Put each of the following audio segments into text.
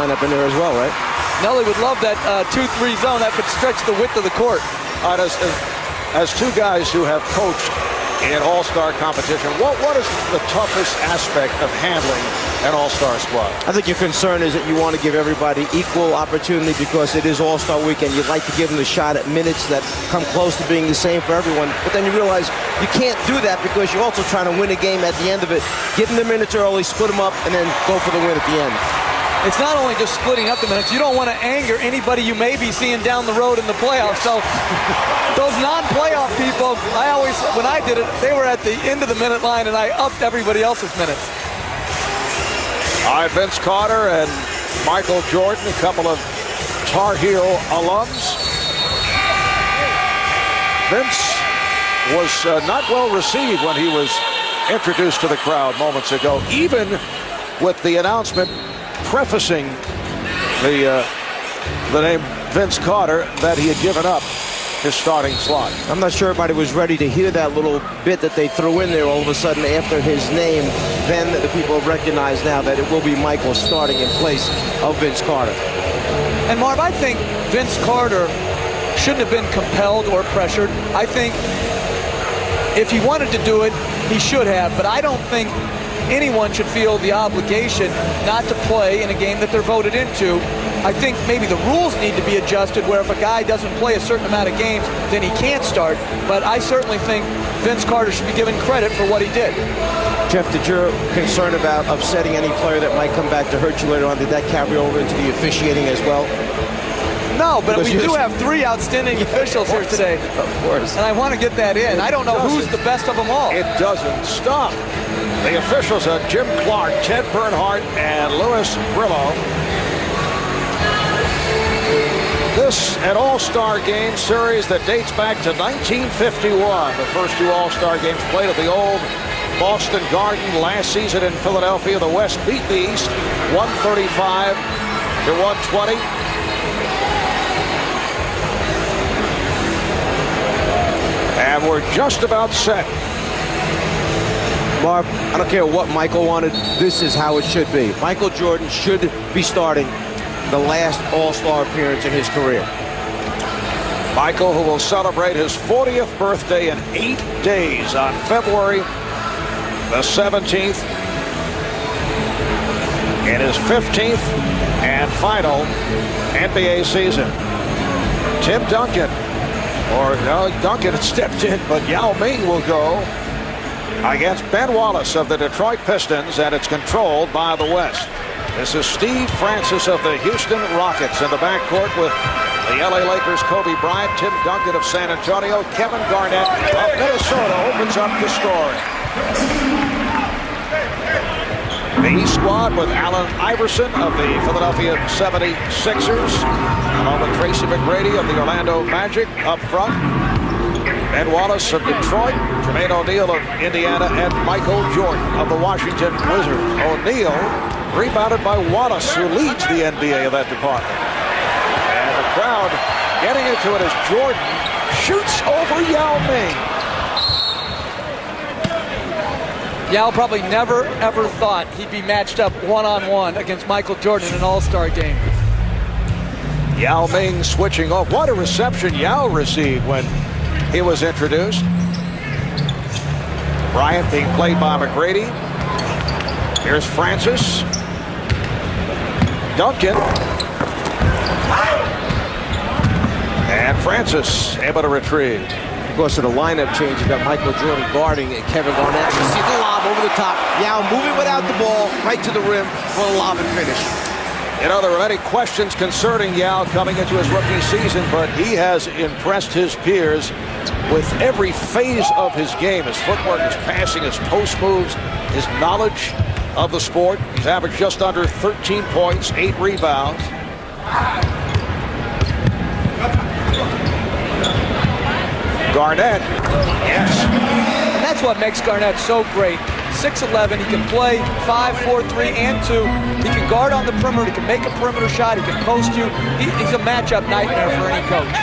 lineup in there as well, right? Nelly would love that 2-3 zone. That could stretch the width of the court. As two guys who have coached in all-star competition, what is the toughest aspect of handling an all-star squad? I think your concern is that you want to give everybody equal opportunity because it is all-star weekend. You'd like to give them the shot at minutes that come close to being the same for everyone. But then you realize you can't do that because you're also trying to win a game at the end of it. Give them the minutes early, split them up, and then go for the win at the end. It's not only just splitting up the minutes. You don't want to anger anybody you may be seeing down the road in the playoffs. So those non-playoff people, when I did it, they were at the end of the minute line, and I upped everybody else's minutes. All right, Vince Carter and Michael Jordan, a couple of Tar Heel alums. Vince was not well received when he was introduced to the crowd moments ago, even with the announcement prefacing the name Vince Carter that he had given up his starting slot. I'm not sure everybody was ready to hear that little bit that they threw in there all of a sudden after his name. Then the people have recognized now that it will be Michael starting in place of Vince Carter. And Marv, I think Vince Carter shouldn't have been compelled or pressured. I think if he wanted to do it, he should have, but I don't think anyone should feel the obligation not to play in a game that they're voted into. I think maybe the rules need to be adjusted where if a guy doesn't play a certain amount of games, then he can't start. But I certainly think Vince Carter should be given credit for what he did. Jeff, did your concern about upsetting any player that might come back to hurt you later on, did that carry over into the officiating as well? No, but we do have three outstanding officials here today. Of course. And I want to get that in. I don't know who's the best of them all. It doesn't stop. The officials are Jim Clark, Ted Bernhardt, and Louis Brillo. This an all-star game series that dates back to 1951. The first two all-star games played at the old Boston Garden last season in Philadelphia. The West beat the East 135 to 120. And we're just about set. Marv, I don't care what Michael wanted. This is how it should be. Michael Jordan should be starting the last all-star appearance in his career. Michael, who will celebrate his 40th birthday in 8 days on February the 17th, in his 15th and final NBA season. Tim Duncan, or no, Duncan had stepped in, but Yao Ming will go against Ben Wallace of the Detroit Pistons, and it's controlled by the West. This is Steve Francis of the Houston Rockets in the backcourt with the LA Lakers' Kobe Bryant, Tim Duncan of San Antonio, Kevin Garnett of Minnesota opens up the scoring. The East squad with Allen Iverson of the Philadelphia 76ers, along with Tracy McGrady of the Orlando Magic up front. Ben Wallace of Detroit, Jermaine O'Neal of Indiana, and Michael Jordan of the Washington Wizards. O'Neal rebounded by Wallace, who leads the NBA of that department. And the crowd getting into it as Jordan shoots over Yao Ming. Yao probably never, ever thought he'd be matched up one-on-one against Michael Jordan in an all-star game. Yao Ming switching off. What a reception Yao received when he was introduced. Bryant being played by McGrady. Here's Francis. Duncan. And Francis able to retrieve. Because of the lineup change, you got Michael Jordan guarding Kevin Garnett. You see the lob over the top. Yao moving without the ball right to the rim for the lob and finish. You know, there are many questions concerning Yao coming into his rookie season, but he has impressed his peers with every phase of his game. His footwork, his passing, his post moves, his knowledge of the sport. He's averaged just under 13 points, 8 rebounds. Garnett, yes. And that's what makes Garnett so great. 6'11", he can play 5, 4, 3, and 2. He can guard on the perimeter, he can make a perimeter shot, he can post you. He's a matchup nightmare for any coach.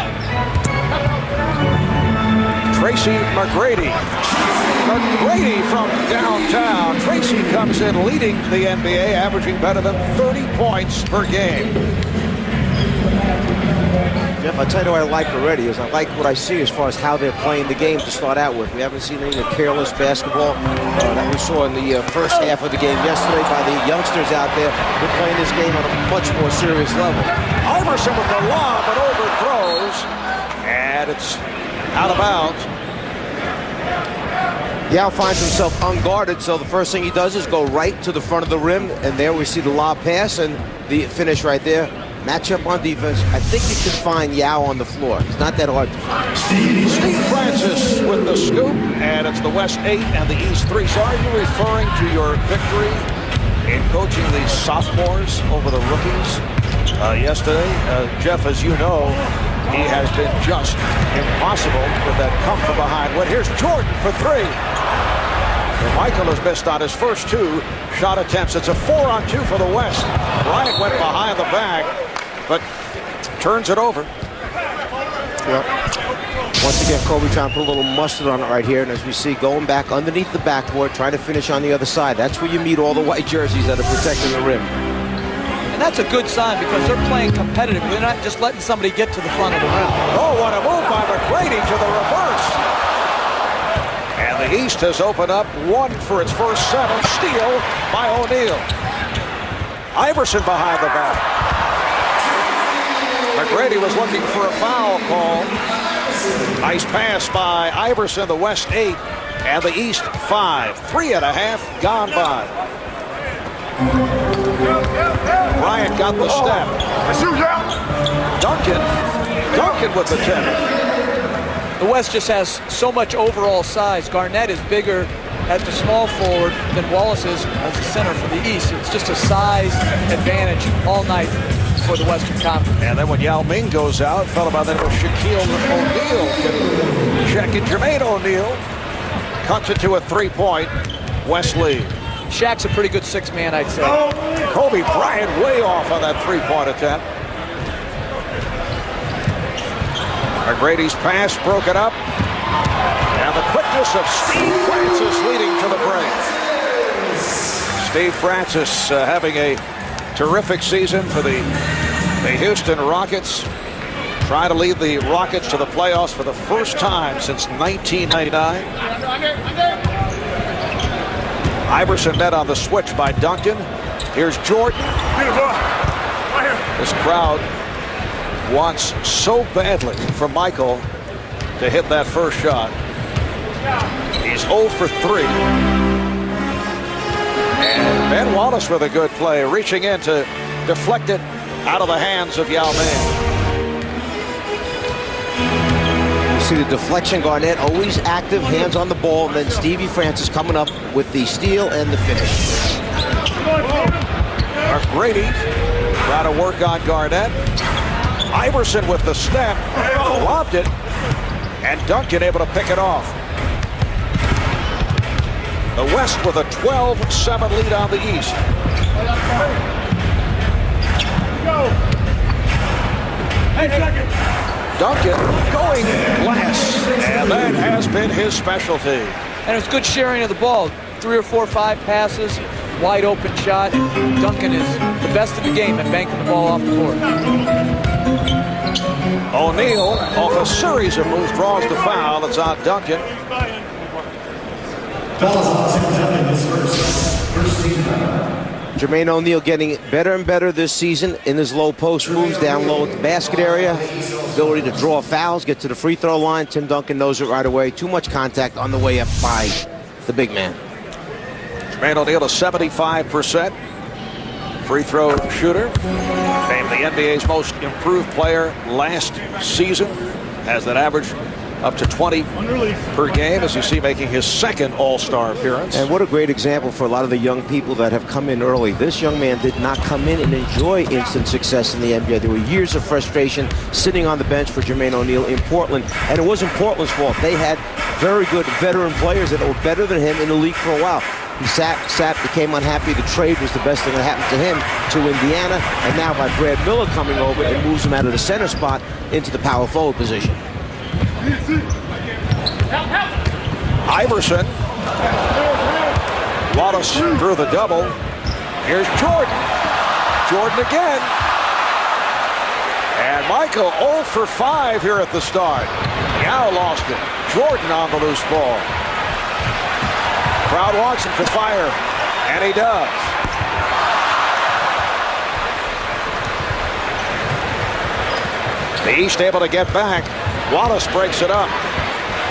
Tracy McGrady McGrady from downtown. Tracy comes in leading the NBA, averaging better than 30 points per game. Jeff, I'll tell you what I like already is I like what I see as far as how they're playing the game to start out with. We haven't seen any careless basketball that we saw in the first half of the game yesterday by the youngsters out there. They're playing this game on a much more serious level. Iverson with the lob, but overthrows, and it's out of bounds. Yao finds himself unguarded, so the first thing he does is go right to the front of the rim, and there we see the lob pass and the finish right there. Matchup on defense. I think you can find Yao on the floor. It's not that hard to find. Steve Francis with the scoop, and it's the West 8 and the East 3. So are you referring to your victory in coaching the sophomores over the rookies yesterday? Jeff, as you know, he has been just impossible with that come from behind. Well, here's Jordan for 3. And Michael has missed on his first 2 shot attempts. It's a 4-on-2 for the West. Bryant went behind the back, but turns it over. Yep. Once again, Kobe trying to put a little mustard on it right here. And as we see, going back underneath the backboard, trying to finish on the other side. That's where you meet all the white jerseys that are protecting the rim. And that's a good sign because they're playing competitive. They're not just letting somebody get to the front of the rim. Oh, what a move by McGrady to the reverse. And the East has opened up 1 for its first 7. Steal by O'Neal. Iverson behind the back. McGrady was looking for a foul call. Nice pass by Iverson, the West 8 and the East 5. 3.5 gone by. Bryant got the step. Duncan with the 10. The West just has so much overall size. Garnett is bigger at the small forward than Wallace is as the center for the East. It's just a size advantage all night for the Western Conference. And then when Yao Ming goes out, a fellow by the name of Shaquille O'Neal check in. Jermaine O'Neal cuts it to a 3-point West lead. Shaq's a pretty good 6-man, I'd say. Kobe Bryant way off on that 3-point attempt. McGrady's pass broken up. And the quickness of Steve Francis leading to the break. Steve Francis having a terrific season for the Houston Rockets. Trying to lead the Rockets to the playoffs for the first time since 1999. Iverson met on the switch by Duncan. Here's Jordan. This crowd wants so badly for Michael to hit that first shot. He's 0 for 3. And Ben Wallace with a good play, reaching in to deflect it out of the hands of Yao Ming. You see the deflection, Garnett always active, hands on the ball, and then Stevie Francis coming up with the steal and the finish. McGrady trying to work on Garnett. Iverson with the step, lobbed it, and Duncan able to pick it off. The West with a 12-7 lead on the East. Duncan going glass, and that has been his specialty. And it's good sharing of the ball. 3 or 4 or 5 passes, wide open shot. Duncan is the best in the game at banking the ball off the board. O'Neal, off a series of moves, draws the foul. It's on Duncan. Jermaine O'Neal getting better and better this season in his low post moves, down low at the basket area. Ability to draw fouls, get to the free throw line. Tim Duncan knows it right away. Too much contact on the way up by the big man. Jermaine O'Neal, a 75% free throw shooter. Named the NBA's most improved player last season. Has that average up to 20 per game, as you see, making his second All-Star appearance. And what a great example for a lot of the young people that have come in early. This young man did not come in and enjoy instant success in the NBA. There were years of frustration sitting on the bench for Jermaine O'Neal in Portland, and it wasn't Portland's fault. They had very good veteran players that were better than him in the league for a while. He sat, became unhappy. The trade was the best thing that happened to him to Indiana, and now by Brad Miller coming over and moves him out of the center spot into the power forward position. Iverson Wallace drew the double. Here's Jordan. Jordan again. And Michael 0 for 5 here at the start. Yao lost it. Jordan on the loose ball. Crowd wants him to fire, and he does. The East able to get back. Wallace breaks it up.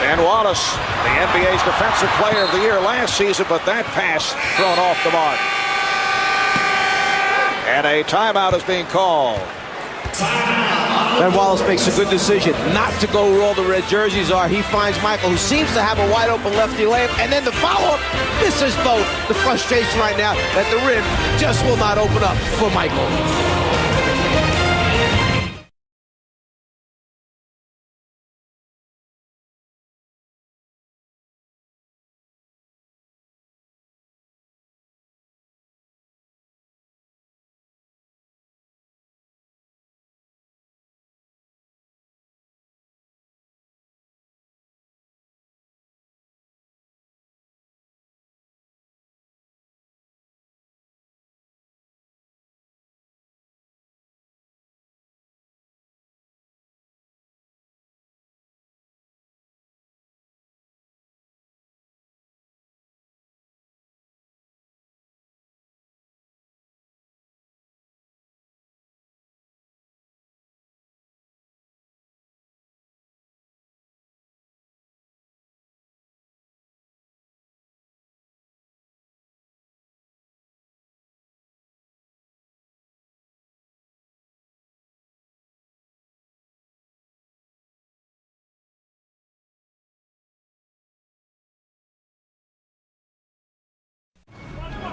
And Wallace, the NBA's Defensive Player of the Year last season, but that pass thrown off the mark. And a timeout is being called. Ben Wallace makes a good decision not to go where all the red jerseys are. He finds Michael, who seems to have a wide open lefty layup, and then the follow-up. This is both the frustration right now that the rim just will not open up for Michael.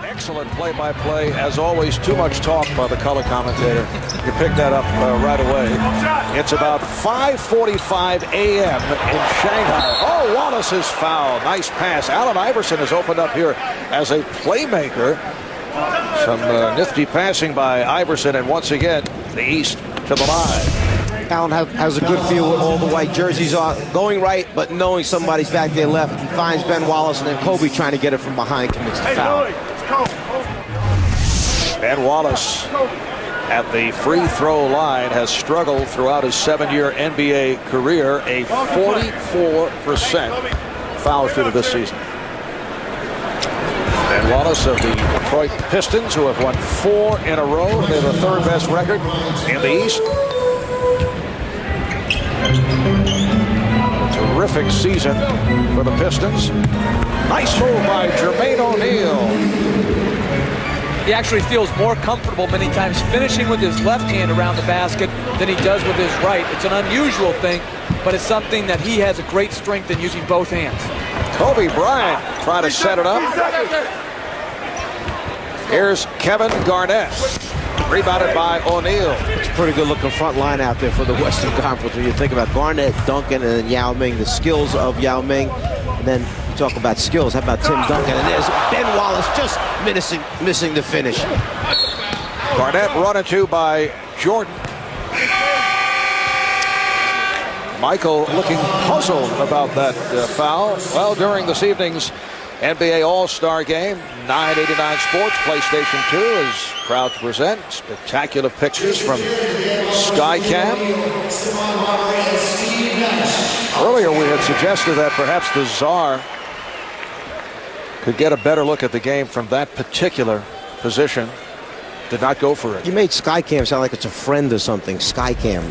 Excellent play-by-play. As always, too much talk by the color commentator. You picked that up right away. It's about 5:45 a.m. in Shanghai. Oh, Wallace is fouled. Nice pass. Allen Iverson has opened up here as a playmaker. Some nifty passing by Iverson, and once again, the East to the line. Allen has a good feel where all the white jerseys are going right, but knowing somebody's back there left. He finds Ben Wallace, and then Kobe trying to get it from behind commits the foul. Ben Wallace at the free throw line has struggled throughout his 7-year NBA career, a 44% foul shooter this season. Ben Wallace of the Detroit Pistons, who have won 4 in a row. They have the 3rd best record in the East. Terrific season for the Pistons. Nice move by Jermaine O'Neal. He actually feels more comfortable many times finishing with his left hand around the basket than he does with his right. It's an unusual thing, but it's something that he has a great strength in using both hands. Kobe Bryant trying to set it up. Here's Kevin Garnett. Rebounded by O'Neal. It's a pretty good looking front line out there for the Western Conference when you think about Garnett, Duncan, and then Yao Ming, the skills of Yao Ming. And then you talk about skills. How about Tim Duncan? And there's Ben Wallace just missing the finish. Garnett run into by Jordan. Michael looking puzzled about that foul. Well, during this evening's NBA All-Star Game, 989 Sports, PlayStation 2 is proud to present spectacular pictures from Skycam. Earlier we had suggested that perhaps the Czar could get a better look at the game from that particular position. Did not go for it. You made Skycam sound like it's a friend or something. Skycam.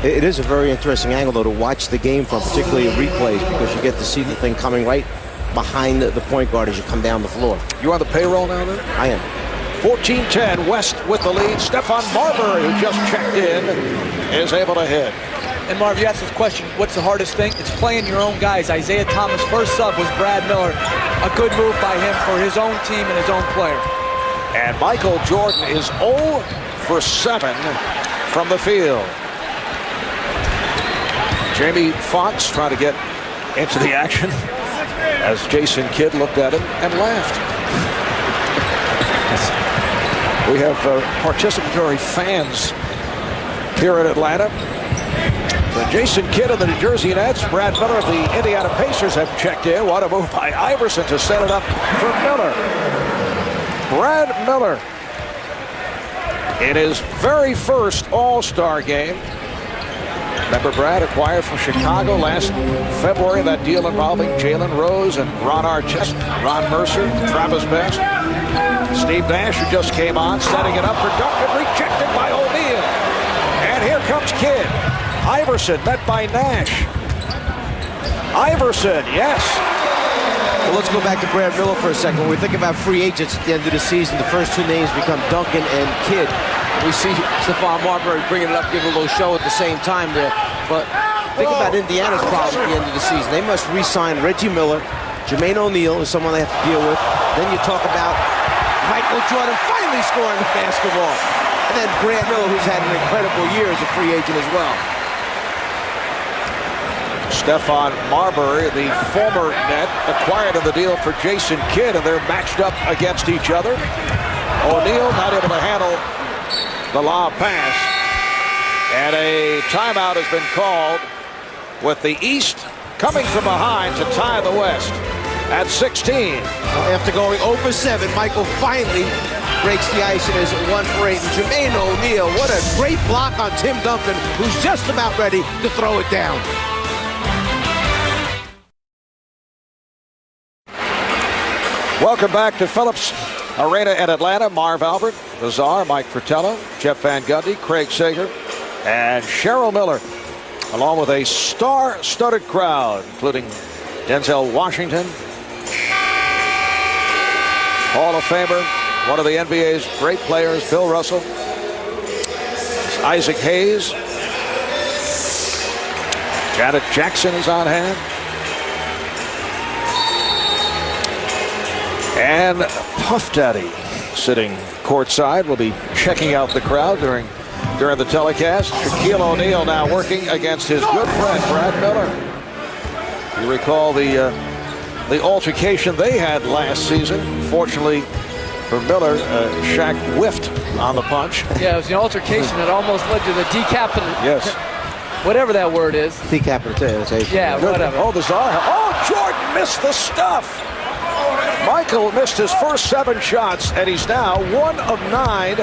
It is a very interesting angle, though, to watch the game from, particularly replays, because you get to see the thing coming right behind the point guard as you come down the floor. You on the payroll now, then? I am. 14-10, West with the lead. Stephon Marbury, who just checked in, is able to hit. And Marv, you asked this question, what's the hardest thing? It's playing your own guys. Isaiah Thomas' first sub was Brad Miller. A good move by him for his own team and his own player. And Michael Jordan is 0 for 7 from the field. Jamie Foxx trying to get into the action as Jason Kidd looked at him and laughed. We have participatory fans here in Atlanta. The Jason Kidd of the New Jersey Nets, Brad Miller of the Indiana Pacers have checked in. What a move by Iverson to set it up for Miller. Brad Miller in his very first All-Star game. Remember, Brad acquired from Chicago last February, that deal involving Jalen Rose and Ron Artest, Ron Mercer, Travis Best. Steve Nash, who just came on, setting it up for Duncan, rejected by O'Neal. And here comes Kidd. Iverson met by Nash. Iverson, yes. Well, let's go back to Brad Miller for a second. When we think about free agents at the end of the season, the first two names become Duncan and Kidd. We see Stephon Marbury bringing it up, giving a little show at the same time there. But think about Indiana's problem at the end of the season. They must re-sign Reggie Miller. Jermaine O'Neal is someone they have to deal with. Then you talk about Michael Jordan finally scoring the basketball. And then Brad Miller, who's had an incredible year as a free agent as well. Stephon Marbury, the former Net, acquired in the deal for Jason Kidd, and they're matched up against each other. O'Neal not able to handle the lob pass. And a timeout has been called with the East coming from behind to tie the West at 16. After going over 7, Michael finally breaks the ice and is 1 for 8. And Jermaine O'Neal, what a great block on Tim Duncan, who's just about ready to throw it down. Welcome back to Phillips Arena in Atlanta. Marv Albert, the Czar, Mike Fratello, Jeff Van Gundy, Craig Sager, and Cheryl Miller, along with a star-studded crowd, including Denzel Washington, Hall of Famer, one of the NBA's great players, Bill Russell, Isaac Hayes, Janet Jackson is on hand, and Puff Daddy sitting courtside will be checking out the crowd during the telecast. Shaquille O'Neal now working against his good friend Brad Miller. You recall the altercation they had last season. Fortunately for Miller, Shaq whiffed on the punch. Yeah, it was an altercation that almost led to the decapitation. Yes. Whatever that word is. Decapitation. Yeah, whatever. Oh, the Czar. Oh, Jordan missed the stuff. Michael missed his first 7 shots, and he's now 1 of 9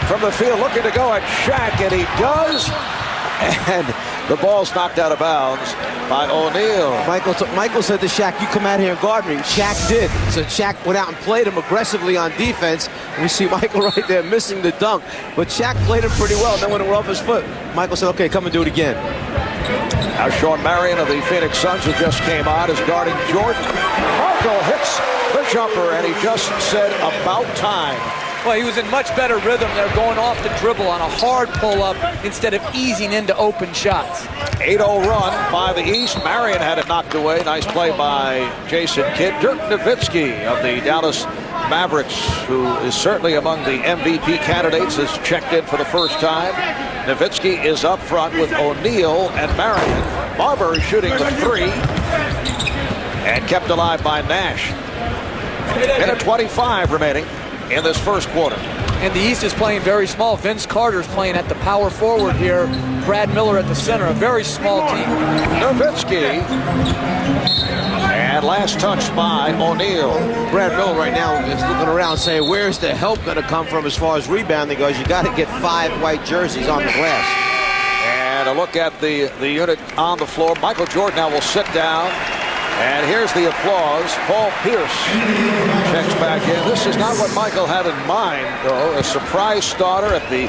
from the field, looking to go at Shaq, and he does. And the ball's knocked out of bounds by O'Neal. Michael said to Shaq, "You come out here and guard me." Shaq did. So Shaq went out and played him aggressively on defense. And we see Michael right there missing the dunk. But Shaq played him pretty well. And then when it went off his foot, Michael said, "Okay, come and do it again." Now Sean Marion of the Phoenix Suns, who just came on, is guarding Jordan. Michael hits the jumper, and he just said, "About time." Well, he was in much better rhythm there, going off the dribble on a hard pull-up instead of easing into open shots. 8-0 run by the East. Marion had it knocked away. Nice play by Jason Kidd. Dirk Nowitzki of the Dallas Mavericks, who is certainly among the MVP candidates, has checked in for the first time. Nowitzki is up front with O'Neal and Marion. Marbury shooting the 3 and kept alive by Nash. Minute 25 remaining in this first quarter. And the East is playing very small. Vince Carter's playing at the power forward here. Brad Miller at the center, a very small team. Nowitzki. And last touch by O'Neal. Brad Miller right now is looking around saying, where's the help going to come from as far as rebounding goes? You got to get 5 white jerseys on the glass. And a look at the unit on the floor. Michael Jordan now will sit down. And here's the applause. Paul Pierce checks back in. This is not what Michael had in mind, though. A surprise starter at the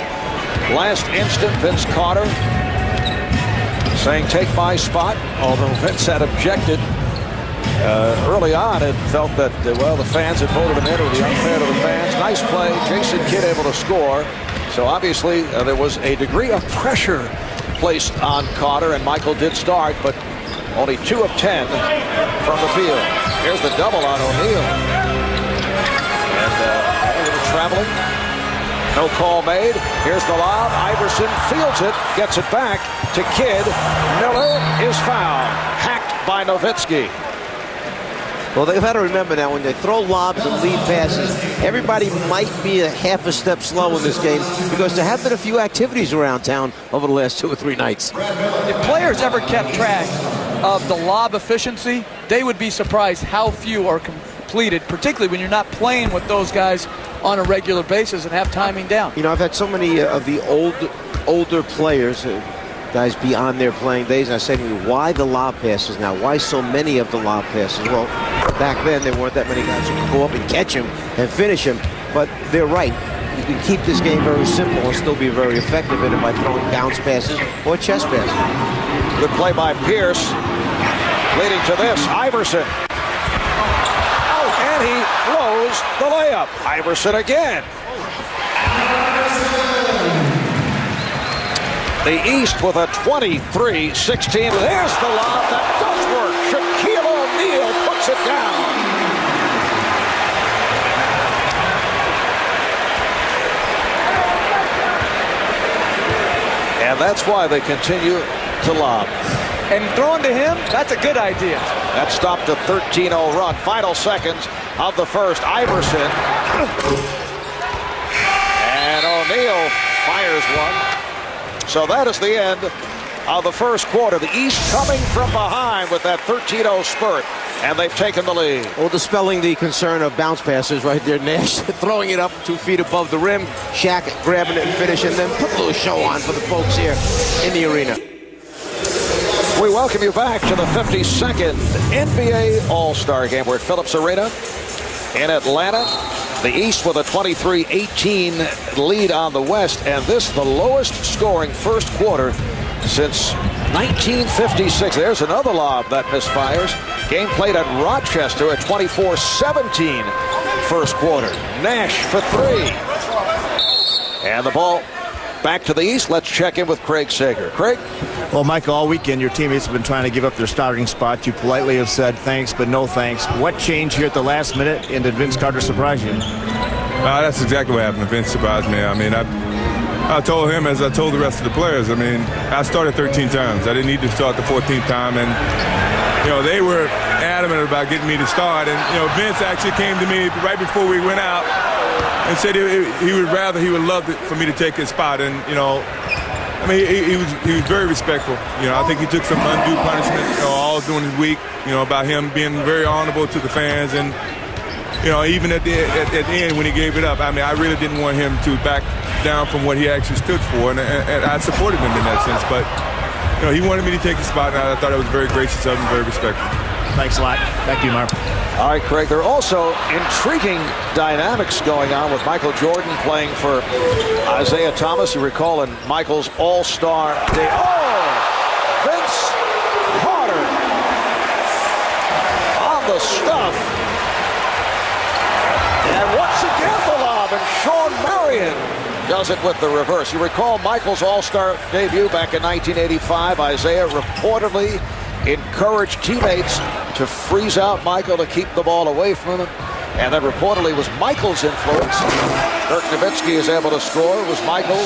last instant. Vince Carter saying, "Take my spot," although Vince had objected early on and felt that, well, the fans had voted him in. It would be unfair to the fans. Nice play. Jason Kidd able to score. So obviously there was a degree of pressure placed on Carter, and Michael did start, but only 2 of 10 from the field. Here's the double on O'Neal. And a little traveling. No call made. Here's the lob. Iverson fields it, gets it back to Kidd. Miller is fouled. Hacked by Nowitzki. Well, they've got to remember now, when they throw lobs and lead passes, everybody might be a half a step slow in this game because there have been a few activities around town over the last 2 or 3 nights. If players ever kept track of the lob efficiency, they would be surprised how few are completed, particularly when you're not playing with those guys on a regular basis and have timing down. You know, I've had so many of the older players, guys beyond their playing days, and I say to me, why the lob passes now? Why so many of the lob passes? Well, back then there weren't that many guys who could go up and catch him and finish him, but they're right. You can keep this game very simple and still be very effective in it by throwing bounce passes or chest passes. Good play by Pierce, leading to this. Iverson. Oh, and he blows the layup. Iverson again. The East with a 23-16. There's the lob that does work. Shaquille O'Neal puts it down. And that's why they continue to lob. And throwing to him, that's a good idea. That stopped a 13-0 run. Final seconds of the first. Iverson. And O'Neal fires one. So that is the end of the first quarter. The East coming from behind with that 13-0 spurt, and they've taken the lead. Well, dispelling the concern of bounce passes right there. Nash throwing it up 2 feet above the rim. Shaq grabbing it and finishing, then put a little show on for the folks here in the arena. We welcome you back to the 52nd NBA All-Star Game. We're at Phillips Arena in Atlanta. The East with a 23-18 lead on the West, and this the lowest scoring first quarter since 1956. There's another lob that misfires. Game played at Rochester at 24-17 first quarter. Nash for 3. And the ball back to the East. Let's check in with Craig Sager. Craig? Well, Michael, all weekend your teammates have been trying to give up their starting spot. You politely have said thanks, but no thanks. What changed here at the last minute, and did Vince Carter surprise you? That's exactly what happened. Vince surprised me. I mean, I told him, as I told the rest of the players, I mean, I started 13 times. I didn't need to start the 14th time, and, you know, they were adamant about getting me to start. And, you know, Vince actually came to me right before we went out and said he would love for me to take his spot. And, you know, I mean, he was very respectful. You know, I think he took some undue punishment, you know, all during the week, you know, about him being very honorable to the fans. And, you know, even at the end when he gave it up, I mean, I really didn't want him to back down from what he actually stood for. And I supported him in that sense. But, you know, he wanted me to take the spot, and I thought it was very gracious of him, very respectful. Thanks a lot. Back to you, Mark. All right, Craig. There are also intriguing dynamics going on with Michael Jordan playing for Isaiah Thomas. You recall in Michael's All-Star Day. Oh! Vince Carter on the stuff. And once again the lob, and Sean Marion does it with the reverse. You recall Michael's All-Star debut back in 1985. Isaiah reportedly encouraged teammates to freeze out Michael to keep the ball away from him. And then reportedly was Michael's influence. Dirk Nowitzki is able to score. It was Michael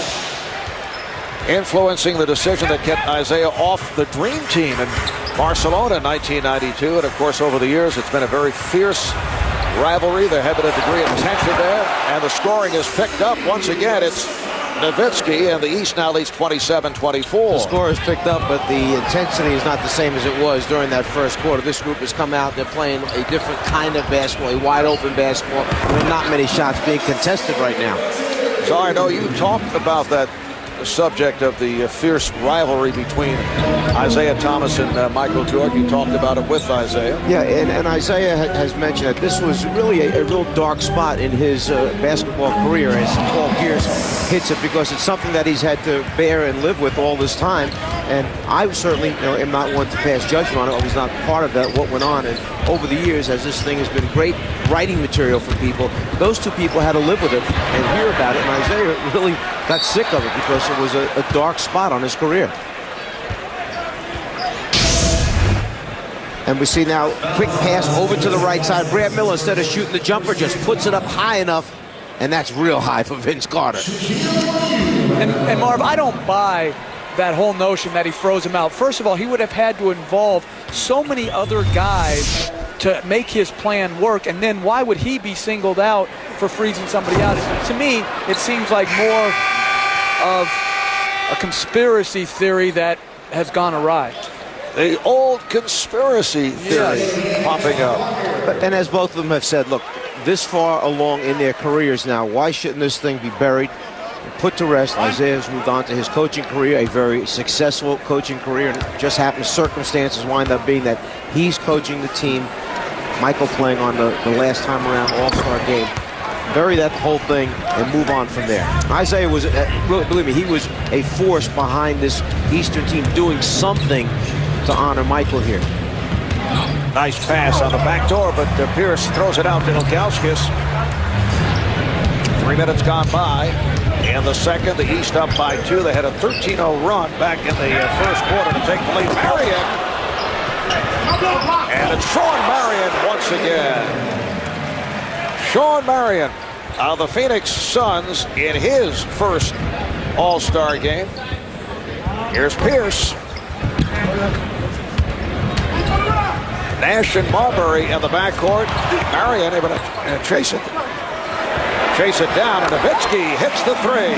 influencing the decision that kept Isaiah off the Dream Team in Barcelona in 1992. And of course, over the years, it's been a very fierce rivalry. There had been a degree of tension there. And the scoring is picked up. Once again, it's Nowitzki, and the East now leads 27-24. The score is picked up, but the intensity is not the same as it was during that first quarter. This group has come out, they're playing a different kind of basketball, a wide-open basketball. There are not many shots being contested right now. So I know you talked about that subject of the fierce rivalry between Isaiah Thomas and Michael Jordan. You talked about it with Isaiah. Yeah, and Isaiah has mentioned that this was really a real dark spot in his basketball career as Paul Pierce hits it, because it's something that he's had to bear and live with all this time. And I certainly am not one to pass judgment on it. I was not part of that, what went on. And over the years, as this thing has been great writing material for people, those two people had to live with it and hear about it. And Isaiah really got sick of it because it was a dark spot on his career. And we see now quick pass over to the right side. Brad Miller, instead of shooting the jumper, just puts it up high enough, and that's real high for Vince Carter. And Marv, I don't buy that whole notion that he throws him out. First of all, he would have had to involve so many other guys to make his plan work, and then why would he be singled out for freezing somebody out? To me, it seems like more of a conspiracy theory that has gone awry. The old conspiracy theory popping up. And as both of them have said, look, this far along in their careers now, why shouldn't this thing be buried and put to rest? Isaiah's moved on to his coaching career, a very successful coaching career, and it just happens circumstances wind up being that he's coaching the team, Michael playing on the last time around All-Star game. Bury that whole thing and move on from there. Isaiah was, believe me, he was a force behind this Eastern team doing something to honor Michael here. Nice pass on the back door, but Pierce throws it out to Ilgauskas. 3 minutes gone by. In the second, the East up by 2. They had a 13-0 run back in the first quarter to take the lead. Marion. And it's Sean Marion once again. Sean Marion of the Phoenix Suns in his first All-Star game. Here's Pierce. Nash and Marbury in the backcourt. Marion able to chase it down, and Nowitzki hits the three.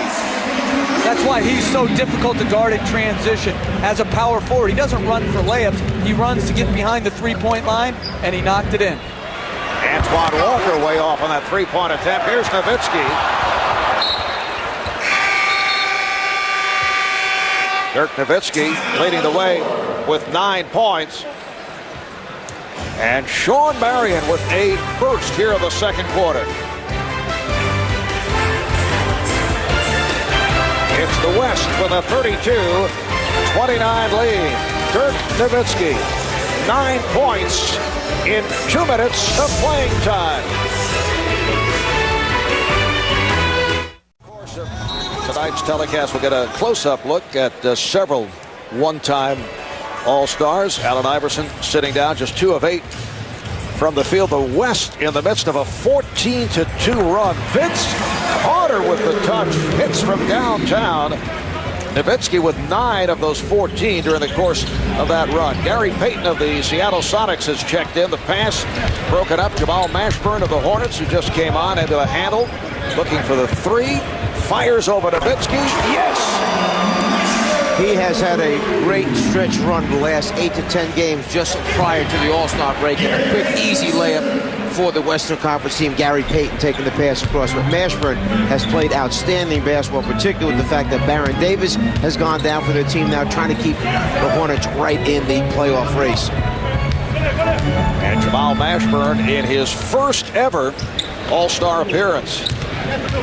That's why he's so difficult to guard in transition. As a power forward, he doesn't run for layups. He runs to get behind the three-point line, and he knocked it in. Antoine Walker way off on that three-point attempt. Here's Nowitzki. Dirk Nowitzki leading the way with 9 points. And Sean Marion with a first here in the second quarter. It's the West with a 32-29 lead. Dirk Nowitzki, 9 points in 2 minutes of playing time. Of course, tonight's telecast will get a close-up look at several one-time All-Stars. Allen Iverson sitting down, just 2 of 8 from the field. The West in the midst of a 14-2 run. Vince Carter with the touch, hits from downtown. Nowitzki with 9 of those 14 during the course of that run. Gary Payton of the Seattle Sonics has checked in. The pass broken up. Jamal Mashburn of the Hornets, who just came on into a handle, looking for the 3. Fires over Nowitzki. Yes! He has had a great stretch run the last 8 to 10 games just prior to the All-Star break, and a quick, easy layup for the Western Conference team. Gary Payton taking the pass across. But Mashburn has played outstanding basketball, particularly with the fact that Baron Davis has gone down for their team now, trying to keep the Hornets right in the playoff race. And Jamal Mashburn in his first ever All-Star appearance.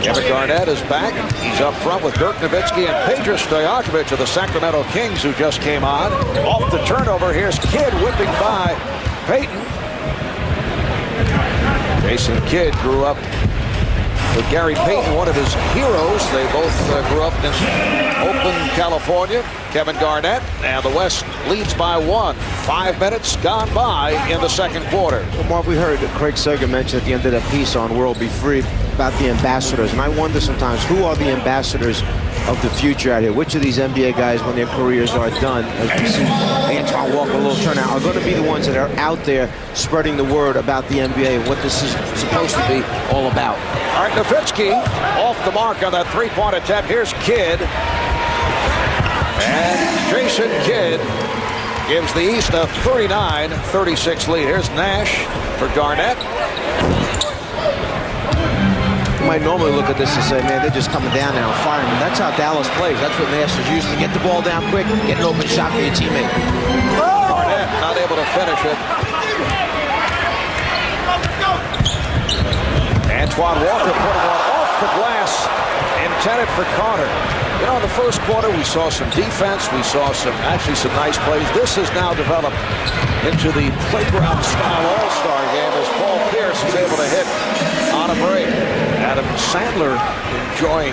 Kevin Garnett is back. He's up front with Dirk Nowitzki and Peja Stojakovic of the Sacramento Kings, who just came on. Off the turnover, here's Kidd whipping by Payton. Jason Kidd grew up with Gary Payton, one of his heroes. They both grew up in Oakland, California. Kevin Garnett, and the West leads by 1. 5 minutes gone by in the second quarter. Well, Mark, we heard Craig Sager mention at the end of that piece on World Be Free about the ambassadors, and I wonder sometimes, who are the ambassadors of the future out here? Which of these NBA guys, when their careers are done, as we see Antoine Walker, a little turnout, are going to be the ones that are out there spreading the word about the NBA and what this is supposed to be all about? All right, Nowitzki off the mark on that three-point attempt. Here's Kidd. And Jason Kidd gives the East a 39-36 lead. Here's Nash for Garnett. You might normally look at this and say, man, they're just coming down now and firing. That's how Dallas plays. That's what Nash is used to. Get the ball down quick, get an open shot for your teammate. Garnett not able to finish it. Antoine Walker putting one off the glass, intended for Carter. You know, in the first quarter, we saw some defense. We saw some nice plays. This has now developed into the playground-style all-star game as Paul Pierce is able to hit on a break. Adam Sandler enjoying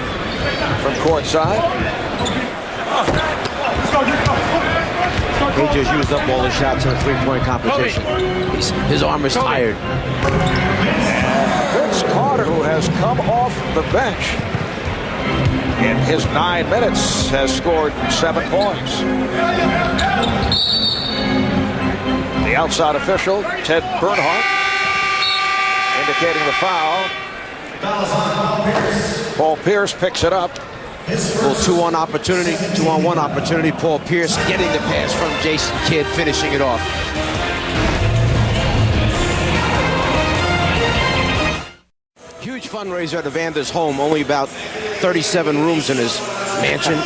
from courtside. He just used up all his shots in a three-point competition. His arm is tired. And Vince Carter, who has come off the bench in his 9 minutes, has scored 7 points. The outside official, Ted Bernhardt, indicating the foul. Paul Pierce picks it up. Little 2-on opportunity, 2-on-1 opportunity. Paul Pierce getting the pass from Jason Kidd, finishing it off. Huge fundraiser at Evander's home. Only about 37 rooms in his mansion.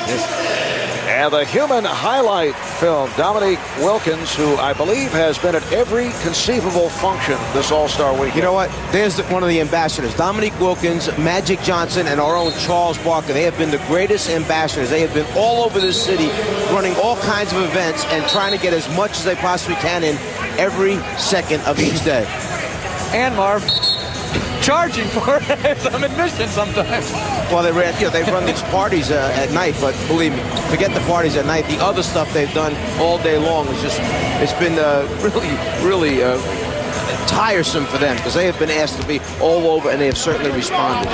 And the human highlight film, Dominique Wilkins, who I believe has been at every conceivable function this All-Star weekend. You know what? There's one of the ambassadors. Dominique Wilkins, Magic Johnson, and our own Charles Barker. They have been the greatest ambassadors. They have been all over this city running all kinds of events and trying to get as much as they possibly can in every second of each day. And Marv, charging for some admission sometimes. Well, they run these parties at night, but believe me, forget the parties at night. The other stuff they've done all day long is it's been really tiresome for them because they have been asked to be all over, and they have certainly responded.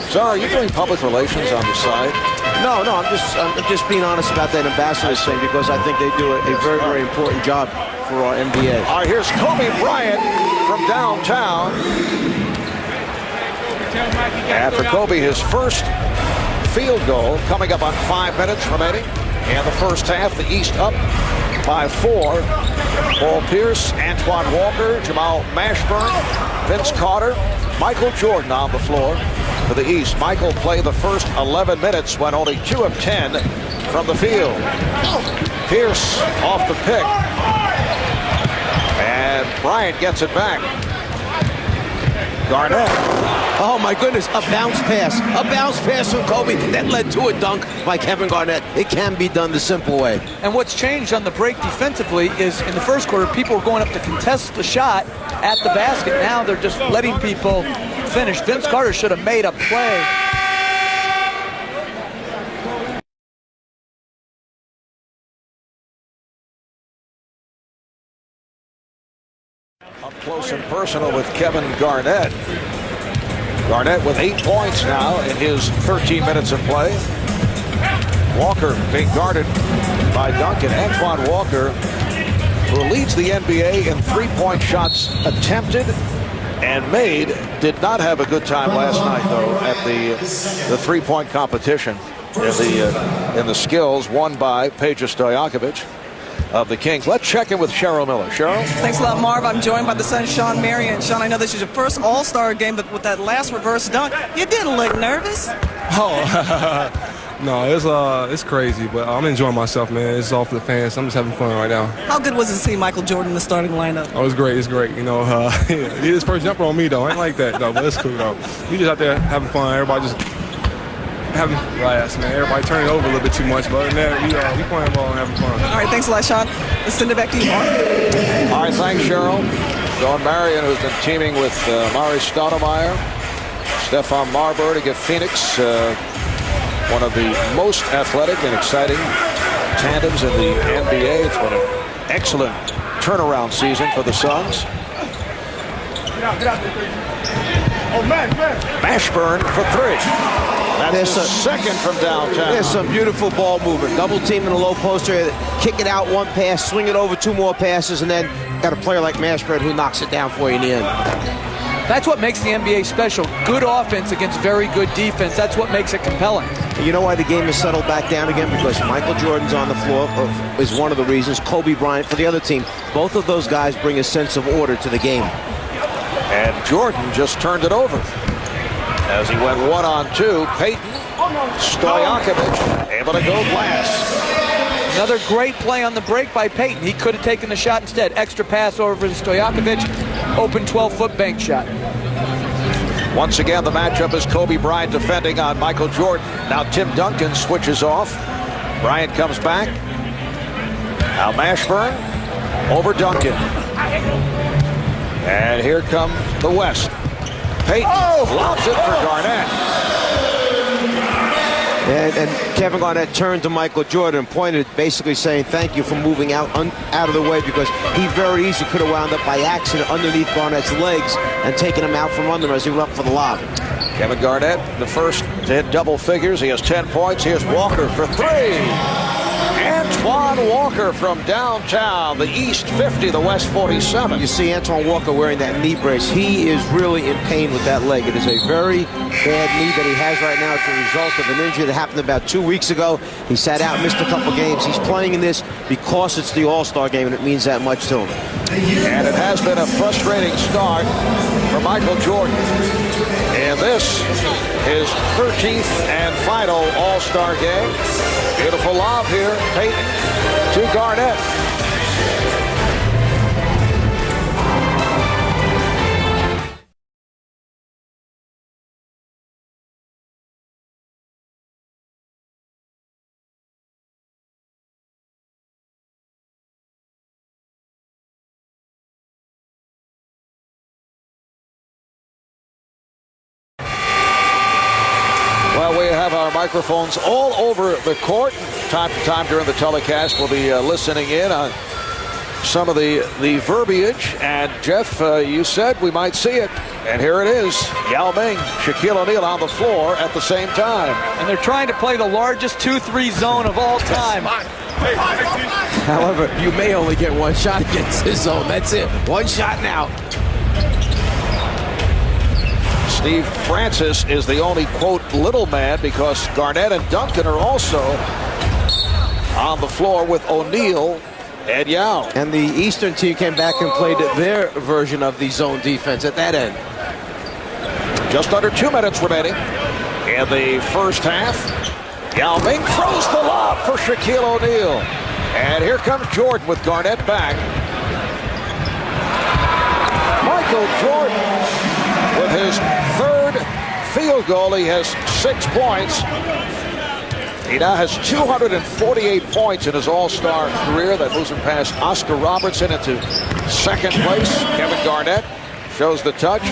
So, are you doing public relations on the side? No, I'm just being honest about that ambassador thing because I think they do a very, very important job for our NBA. All right, here's Kobe Bryant from downtown. And for Kobe, his first field goal coming up on 5 minutes remaining. In the first half, the East up by 4. Paul Pierce, Antoine Walker, Jamal Mashburn, Vince Carter, Michael Jordan on the floor for the East. Michael played the first 11 minutes, went only 2 of 10 from the field. Pierce off the pick. And Bryant gets it back. Garnett. Oh my goodness, a bounce pass from Kobe that led to a dunk by Kevin Garnett. It can be done the simple way. And what's changed on the break defensively is in the first quarter, people were going up to contest the shot at the basket. Now they're just letting people finish. Vince Carter should have made a play. Up close and personal with Kevin Garnett. Garnett with 8 points now in his 13 minutes of play. Walker being guarded by Duncan. Antoine Walker, who leads the NBA in three-point shots attempted and made, did not have a good time last night, though, at the three-point competition in the skills won by Peja Stojakovic of the Kings. Let's check in with Cheryl Miller. Cheryl? Thanks a lot, Marv. I'm joined by the son, Sean Marion. Sean, I know this is your first All-Star game, but with that last reverse dunk, you didn't look nervous. Oh, no, it's crazy, but I'm enjoying myself, man. It's all for the fans. I'm just having fun right now. How good was it to see Michael Jordan in the starting lineup? Oh, it's great. It's great. You know, he did his first jumper on me, though. I ain't like that, though, but it's cool, though. We just out there having fun. Everybody just having laughs, man. Everybody turning over a little bit too much, but other than that, we playing ball and having fun. All right, thanks a lot, Sean. Let's send it back to you, Marv. All right, thanks, Cheryl. Sean Marion, who's been teaming with Mari Stoudemire, Stephon Marbury to give Phoenix one of the most athletic and exciting tandems in the NBA. It's been an excellent turnaround season for the Suns. Mashburn for 3. That's his second from downtown. There's some beautiful ball movement. Double team in the low poster, kick it out 1 pass, swing it over 2 more passes, and then got a player like Mashburn who knocks it down for you in the end. That's what makes the NBA special. Good offense against very good defense. That's what makes it compelling. You know why the game has settled back down again? Because Michael Jordan's on the floor is one of the reasons. Kobe Bryant for the other team. Both of those guys bring a sense of order to the game. And Jordan just turned it over as he went 1-on-2. Peyton Stojakovic able to go glass. Another great play on the break by Peyton. He could have taken the shot instead. Extra pass over to Stojakovic. Open 12-foot bank shot. Once again, the matchup is Kobe Bryant defending on Michael Jordan. Now Tim Duncan switches off. Bryant comes back. Now Mashburn over Duncan. And here comes the West. Peyton lobs it for Garnett. And Kevin Garnett turned to Michael Jordan and pointed, basically saying thank you for moving out of the way, because he very easily could have wound up by accident underneath Garnett's legs and taken him out from under him as he went up for the lob. Kevin Garnett, the first to hit double figures. He has 10 points. Here's Walker for 3. Antoine Walker from downtown, the East 50, the West 47. You see Antoine Walker wearing that knee brace. He is really in pain with that leg. It is a very bad knee that he has right now as a result of an injury that happened about 2 weeks ago. He sat out, missed a couple games. He's playing in this because it's the All-Star game, and it means that much to him. And it has been a frustrating start for Michael Jordan. And this is 13th and final All-Star game. Beautiful lob here, Peyton to Garnett. Well, we have our microphones all over the court. Time to time during the telecast, we'll be listening in on some of the verbiage. And Jeff, you said we might see it. And here it is. Yao Ming, Shaquille O'Neal on the floor at the same time. And they're trying to play the largest 2-3 zone of all time. However, you may only get one shot against this zone. That's it. One shot now. Steve Francis is the only, quote, little man because Garnett and Duncan are also on the floor with O'Neal and Yao. And the Eastern team came back and played their version of the zone defense at that end. Just under 2 minutes remaining in the first half. Yao Ming throws the lob for Shaquille O'Neal. And here comes Jordan with Garnett back. Michael Jordan with his third field goal. He has 6 points. He now has 248 points in his All-Star career. That moves him past Oscar Robertson into second place. Kevin Garnett shows the touch.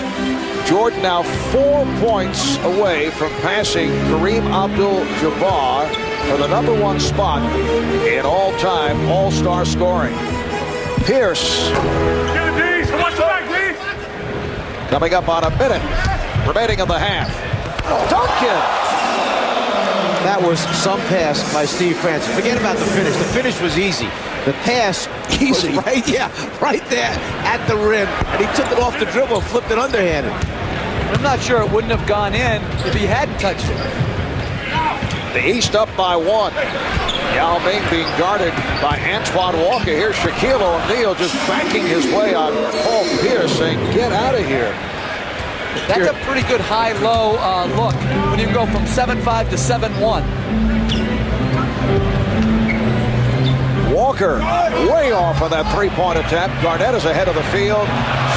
Jordan now 4 points away from passing Kareem Abdul-Jabbar for the #1 spot in all-time All-Star scoring. Pierce coming up on a minute remaining in the half. Duncan. That was some pass by Steve Francis. Forget about the finish. The finish was easy. The pass Easy. was right there at the rim. And he took it off the dribble and flipped it underhanded. I'm not sure it wouldn't have gone in if he hadn't touched it. The East up by 1. Yao Ming being guarded by Antoine Walker. Here's Shaquille O'Neal just backing his way on Paul Pierce, saying, get out of here. That's a pretty good high-low look when you can go from 7-5 to 7-1. Walker way off on that three-point attempt. Garnett is ahead of the field.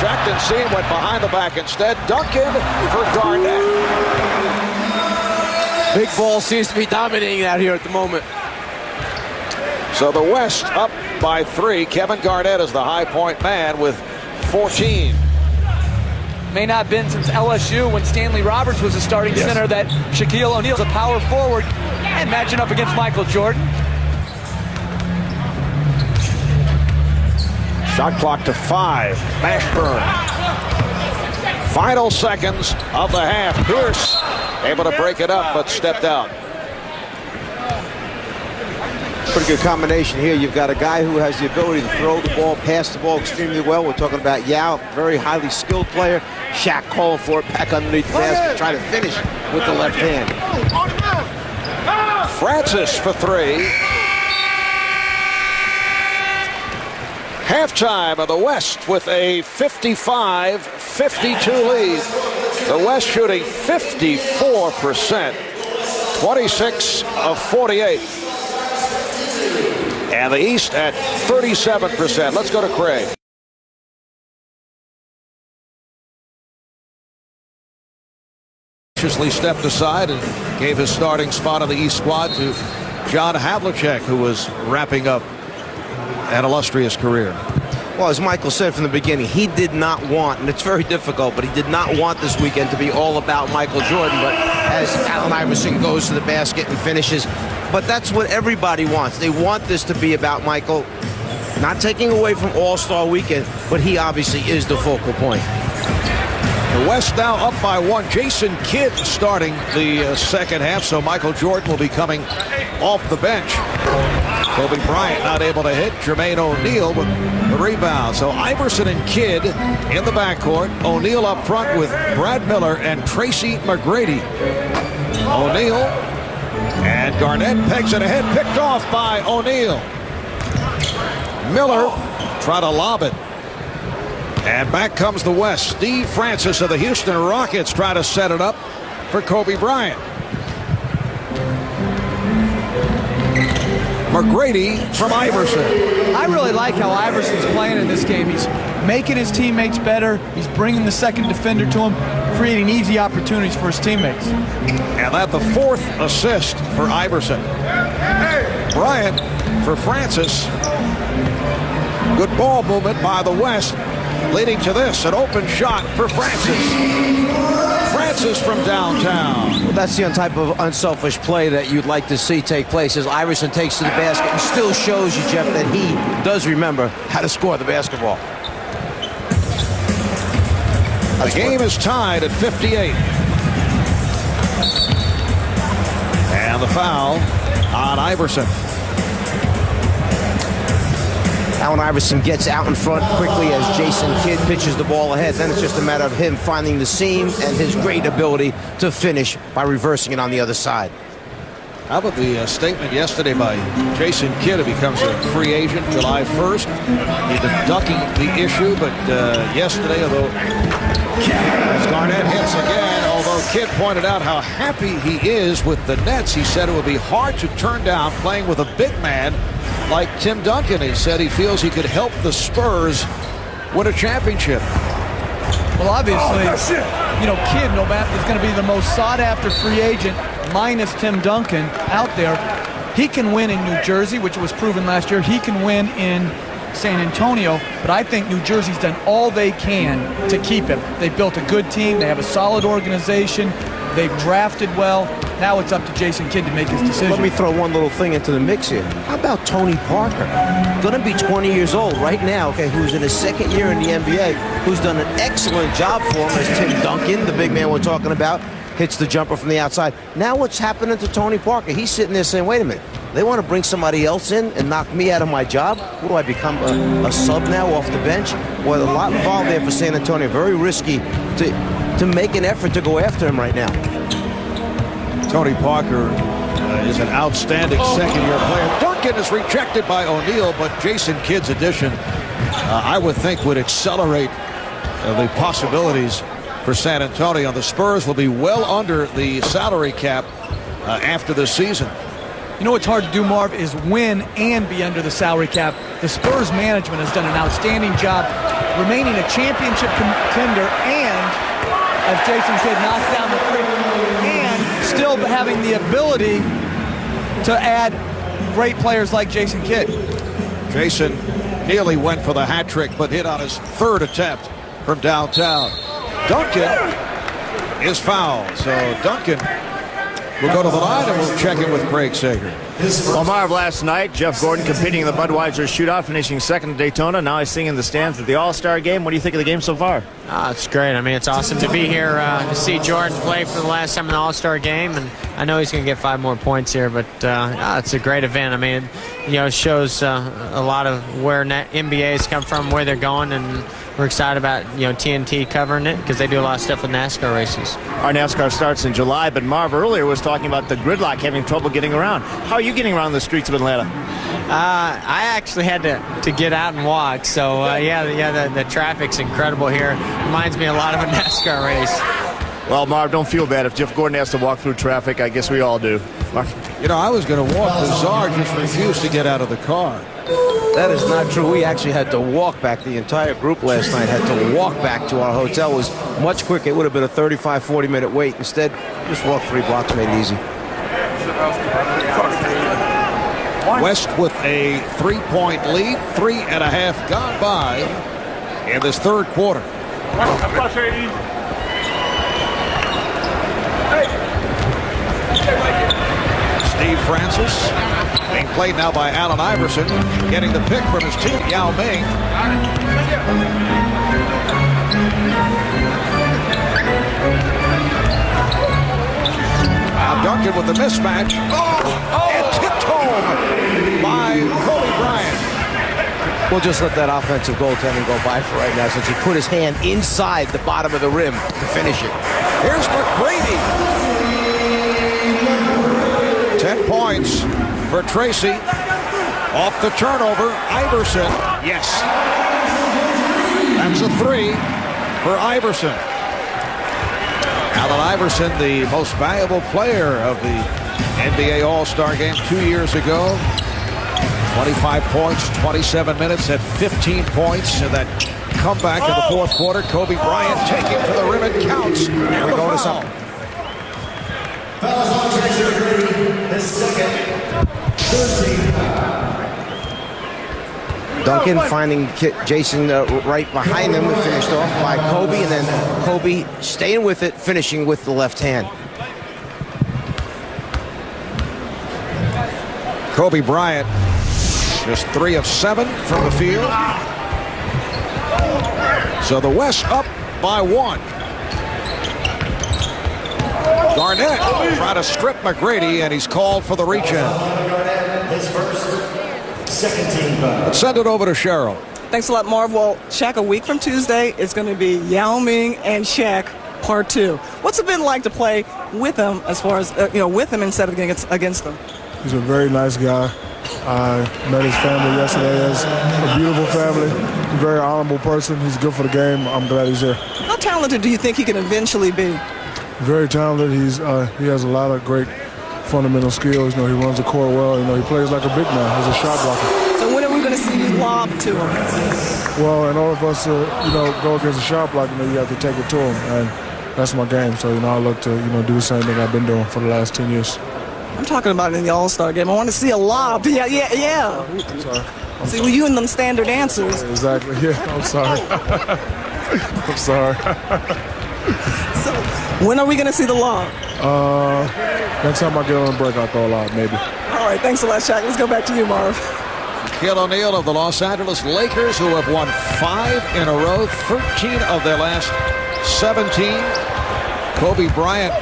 Shackton Seen went behind the back instead. Duncan for Garnett. Big ball seems to be dominating out here at the moment. So the West up by 3. Kevin Garnett is the high point man with 14. May not have been since LSU when Stanley Roberts was a starting center that Shaquille O'Neal's a power forward and matching up against Michael Jordan. Shot clock to 5. Mashburn. Final seconds of the half. Pierce able to break it up but stepped out. Pretty good combination here. You've got a guy who has the ability to throw the ball, pass the ball extremely well. We're talking about Yao, very highly skilled player. Shaq calling for it back underneath the basket, trying to finish with the left hand. Francis for 3. Halftime of the West with a 55-52 lead. The West shooting 54%, 26 of 48. And the East at 37%. Let's go to Craig. Graciously stepped aside and gave his starting spot on the East squad to John Havlicek, who was wrapping up an illustrious career. Well, as Michael said from the beginning, he did not want, and it's very difficult, but he did not want this weekend to be all about Michael Jordan. But as Allen Iverson goes to the basket and finishes, but that's what everybody wants. They want this to be about Michael, not taking away from All-Star Weekend, but he obviously is the focal point. The West now up by 1. Jason Kidd starting the second half, so Michael Jordan will be coming off the bench. Kobe Bryant not able to hit. Jermaine O'Neal with the rebound. So Iverson and Kidd in the backcourt. O'Neal up front with Brad Miller and Tracy McGrady. O'Neal and Garnett pegs it ahead. Picked off by O'Neal. Miller try to lob it. And back comes the West. Steve Francis of the Houston Rockets try to set it up for Kobe Bryant. McGrady from Iverson. I really like how Iverson's playing in this game. He's making his teammates better. He's bringing the second defender to him, creating easy opportunities for his teammates. And that the 4th assist for Iverson. Bryant for Francis. Good ball movement by the West, leading to this, an open shot for Francis. Francis from downtown. Well, that's the type of unselfish play that you'd like to see take place as Iverson takes to the basket and still shows you, Jeff, that he does remember how to score the basketball. The game is tied at 58. And the foul on Iverson. Allen Iverson gets out in front quickly as Jason Kidd pitches the ball ahead. Then it's just a matter of him finding the seam and his great ability to finish by reversing it on the other side. How about the statement yesterday by Jason Kidd? He becomes a free agent July 1st. He's been ducking the issue, but yesterday, although as Garnett hits again, although Kidd pointed out how happy he is with the Nets, he said it would be hard to turn down playing with a big man like Tim Duncan. He said he feels he could help the Spurs win a championship. Well, obviously, Kidd, no matter, is going to be the most sought-after free agent, minus Tim Duncan out there. He can win in New Jersey, which was proven last year. He can win in San Antonio, but I think New Jersey's done all they can to keep him. They've built a good team. They have a solid organization. They've drafted well. Now it's up to Jason Kidd to make his decision. Let me throw one little thing into the mix here. How about Tony Parker? Going to be 20 years old right now, okay, who's in his second year in the NBA, who's done an excellent job for him as Tim Duncan, the big man we're talking about, hits the jumper from the outside. Now what's happening to Tony Parker? He's sitting there saying, wait a minute, they want to bring somebody else in and knock me out of my job? What do I become, a sub now off the bench? Well, a lot involved there for San Antonio. Very risky to make an effort to go after him right now. Tony Parker is an outstanding second-year player. Duncan is rejected by O'Neal, but Jason Kidd's addition, I would think, would accelerate the possibilities for San Antonio. The Spurs will be well under the salary cap after this season. You know what's hard to do, Marv, is win and be under the salary cap. The Spurs management has done an outstanding job remaining a championship contender and, as Jason said, knocks down the three, and still having the ability to add great players like Jason Kidd. Jason nearly went for the hat trick, but hit on his 3rd attempt from downtown. Duncan is fouled, so Duncan will go to the line and we'll check in with Craig Sager. Well, Marv, last night, Jeff Gordon competing in the Budweiser Shootout, finishing second at Daytona. Now he's singing in the stands at the All-Star Game. What do you think of the game so far? It's great. I mean, it's awesome to be here to see Jordan play for the last time in the All-Star Game, and I know he's going to get 5 more points here, but it's a great event. I mean, it shows a lot of where NBA's come from, where they're going, and we're excited about TNT covering it because they do a lot of stuff with NASCAR races. Our NASCAR starts in July, but Marv earlier was talking about the gridlock, having trouble getting around. How are you getting around the streets of Atlanta? I actually had to get out and walk, so the traffic's incredible here. Reminds me a lot of a NASCAR race. Well, Marv, don't feel bad. If Jeff Gordon has to walk through traffic, I guess we all do. Marv? I was going to walk. The Czar just refused to get out of the car. That is not true. We actually had to walk back. The entire group last night had to walk back to our hotel. It was much quicker. It would have been a 35, 40-minute wait. Instead, just walk 3 blocks, made it easy. West with a 3-point lead, 3.5 gone by in this 3rd quarter. Steve Francis being played now by Allen Iverson, getting the pick from his team, Yao Ming. Now Duncan with the mismatch. And tipped home by Kobe Bryant. We'll just let that offensive goaltending go by for right now, since he put his hand inside the bottom of the rim to finish it. Here's McGrady. 10 points for Tracy. Off the turnover, Iverson. Yes. That's a 3 for Iverson. Allen Iverson, the most valuable player of the NBA All-Star Game 2 years ago. 25 points, 27 minutes at 15 points. And that comeback in the fourth quarter. Kobe Bryant taking to the rim. It counts. And the foul. Duncan finding Jason right behind him, finished off by Kobe, and then Kobe staying with it, finishing with the left hand. Kobe Bryant just 3 of 7 from the field. So the West up by 1. Garnett trying to strip McGrady, and he's called for the reach-in. Let's send it over to Cheryl. Thanks a lot, Marv. Well, Shaq, a week from Tuesday, it's going to be Yao Ming and Shaq part 2. What's it been like to play with him, as far as, with him instead of against them? He's a very nice guy. I met his family yesterday. It's a beautiful family. He's a very honorable person. He's good for the game. I'm glad he's here. How talented do you think he can eventually be? Very talented. He has a lot of great fundamental skills. He runs the court well. He plays like a big man. He's a shot blocker. So when are we going to see you lob to him? Well, in order for us to, go against a shot blocker, you have to take it to him, and that's my game. So, I look to, do the same thing I've been doing for the last 10 years. I'm talking about in the All-Star game. I want to see a lob. Yeah. I'm sorry. See, well, you and them standard answers. Exactly. Yeah, I'm sorry. I'm sorry. So when are we going to see the lob? Next time I get on a break, I'll throw a lob, maybe. All right, thanks a lot, Shaq. Let's go back to you, Marv. Shaquille O'Neal of the Los Angeles Lakers, who have won 5 in a row, 13 of their last 17. Kobe Bryant,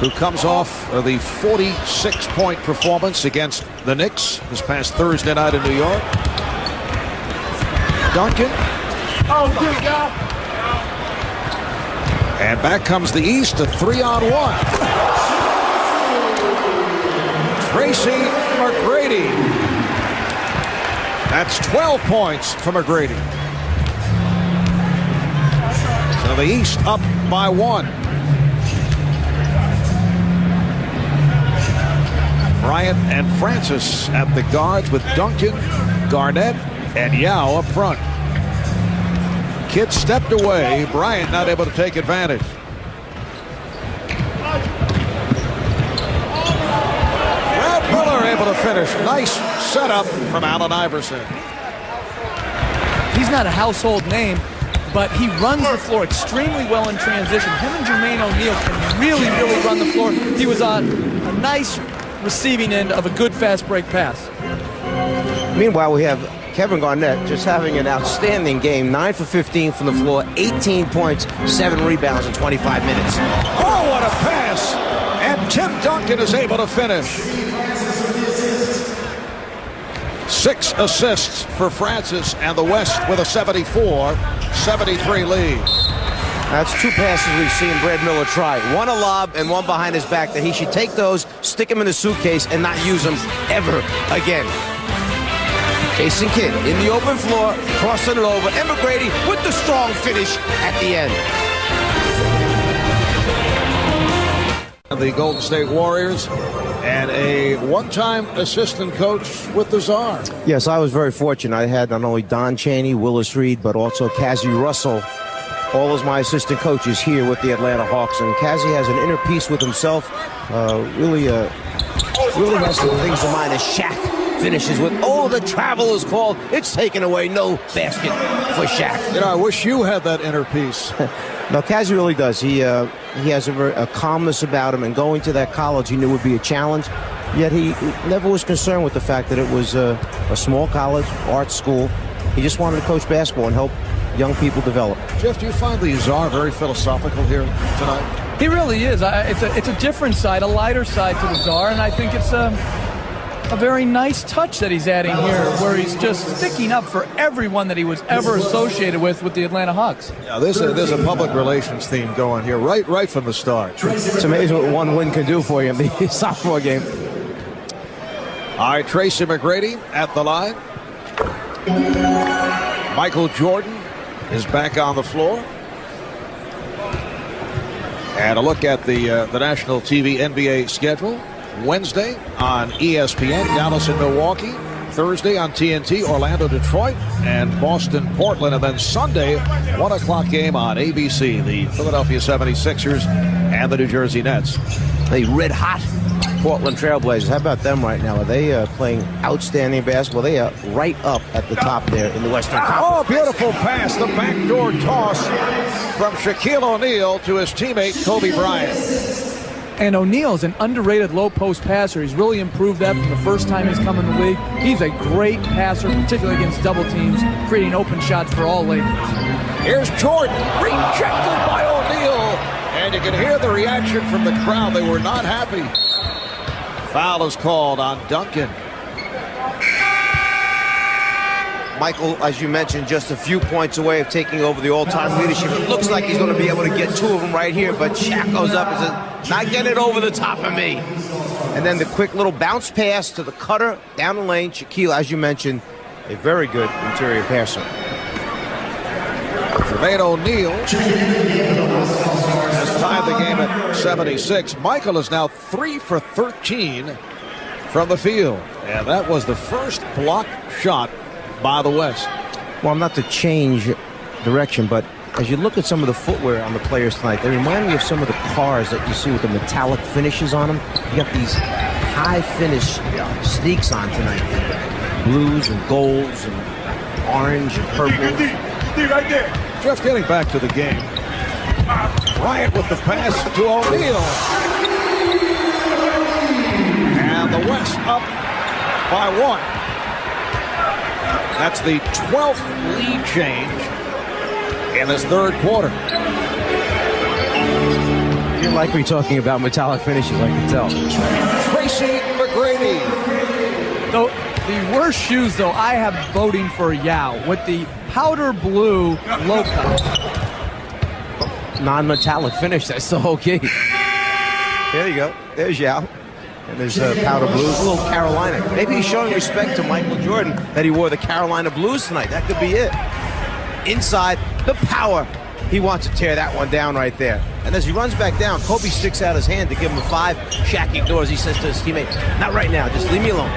who comes off the 46-point performance against the Knicks this past Thursday night in New York. Duncan. Oh, good job. And back comes the East, a 3-on-1. Tracy McGrady. That's 12 points for McGrady. So the East up by 1. Bryant and Francis at the guards with Duncan, Garnett, and Yao up front. Kidd stepped away. Bryant not able to take advantage. Brad Miller able to finish. Nice setup from Allen Iverson. He's not a household name, but he runs the floor extremely well in transition. Him and Jermaine O'Neal can really run the floor. He was on a nice receiving end of a good fast break pass. Meanwhile, we have Kevin Garnett just having an outstanding game. 9 for 15 from the floor, 18 points, 7 rebounds in 25 minutes. Oh, what a pass! And Tim Duncan is able to finish. 6 assists for Francis, and the West with a 74-73 lead. That's 2 passes we've seen Brad Miller try. One a lob and one behind his back, that he should take those, stick them in the suitcase, and not use them ever again. Jason Kidd in the open floor, crossing it over, and McGrady with the strong finish at the end. The Golden State Warriors, and a one-time assistant coach with the Czar. Yes, I was very fortunate. I had not only Don Chaney, Willis Reed, but also Cassie Russell, all as my assistant coaches here with the Atlanta Hawks. And Cassie has an inner peace with himself. Really has some things in mind as Shaq finishes with, oh, the travel is called. It's taken away. No basket for Shaq. I wish you had that inner peace. No, Cassie really does. He has a calmness about him, and going to that college he knew would be a challenge. Yet he never was concerned with the fact that it was a small college, art school. He just wanted to coach basketball and help young people develop. Jeff, do you find the Czar very philosophical here tonight? He really is. It's a different side, a lighter side to the Czar, and I think it's a very nice touch that he's adding here, where he's just sticking up for everyone that he was ever associated with the Atlanta Hawks. Yeah, there's a public relations theme going here right from the start. It's amazing what one win can do for you in the sophomore game. All right, Tracy McGrady at the line. Michael Jordan is back on the floor. And a look at the national TV NBA schedule. Wednesday on ESPN, Dallas and Milwaukee. Thursday on TNT, Orlando, Detroit, and Boston, Portland. And then Sunday, 1 o'clock game on ABC, the Philadelphia 76ers and the New Jersey Nets. The red-hot Portland Trailblazers. How about them right now? Are they playing outstanding basketball? They are right up at the top there in the Western Conference. Oh, beautiful pass. The backdoor toss from Shaquille O'Neal to his teammate Kobe Bryant. And O'Neal's an underrated low-post passer. He's really improved that from the first time he's come in the league. He's a great passer, particularly against double teams, creating open shots for all Lakers. Here's Jordan, rejected by O'Neal. And you can hear the reaction from the crowd. They were not happy. Foul is called on Duncan. Michael, as you mentioned, just a few points away of taking over the all-time leadership. It looks like he's going to be able to get two of them right here, but Shaq goes up and says, not getting it over the top of me. And then the quick little bounce pass to the cutter down the lane. Shaquille, as you mentioned, a very good interior passer. Jermaine O'Neal has tied the game at 76. Michael is now 3 for 13 from the field. And that was the first block shot by the West. Well, not to change direction, but as you look at some of the footwear on the players tonight, they remind me of some of the cars that you see with the metallic finishes on them. You got these high finish sneaks on tonight. Blues and golds and orange and purple. Right there. Just getting back to the game. Bryant with the pass to O'Neal. And the West up by 1. That's the 12th lead change in this third quarter. You're likely talking about metallic finishes, I can tell. Tracy McGrady. Though the worst shoes, though, I have voting for Yao with the powder blue low cut. Non-metallic finish, that's still okay. There you go. There's Yao. And there's powder blues, a little Carolina. Maybe he's showing respect to Michael Jordan that he wore the Carolina blues tonight. That could be it. Inside, the power. He wants to tear that one down right there. And as he runs back down, Kobe sticks out his hand to give him a 5. Shaq ignores. He says to his teammate, not right now, just leave me alone.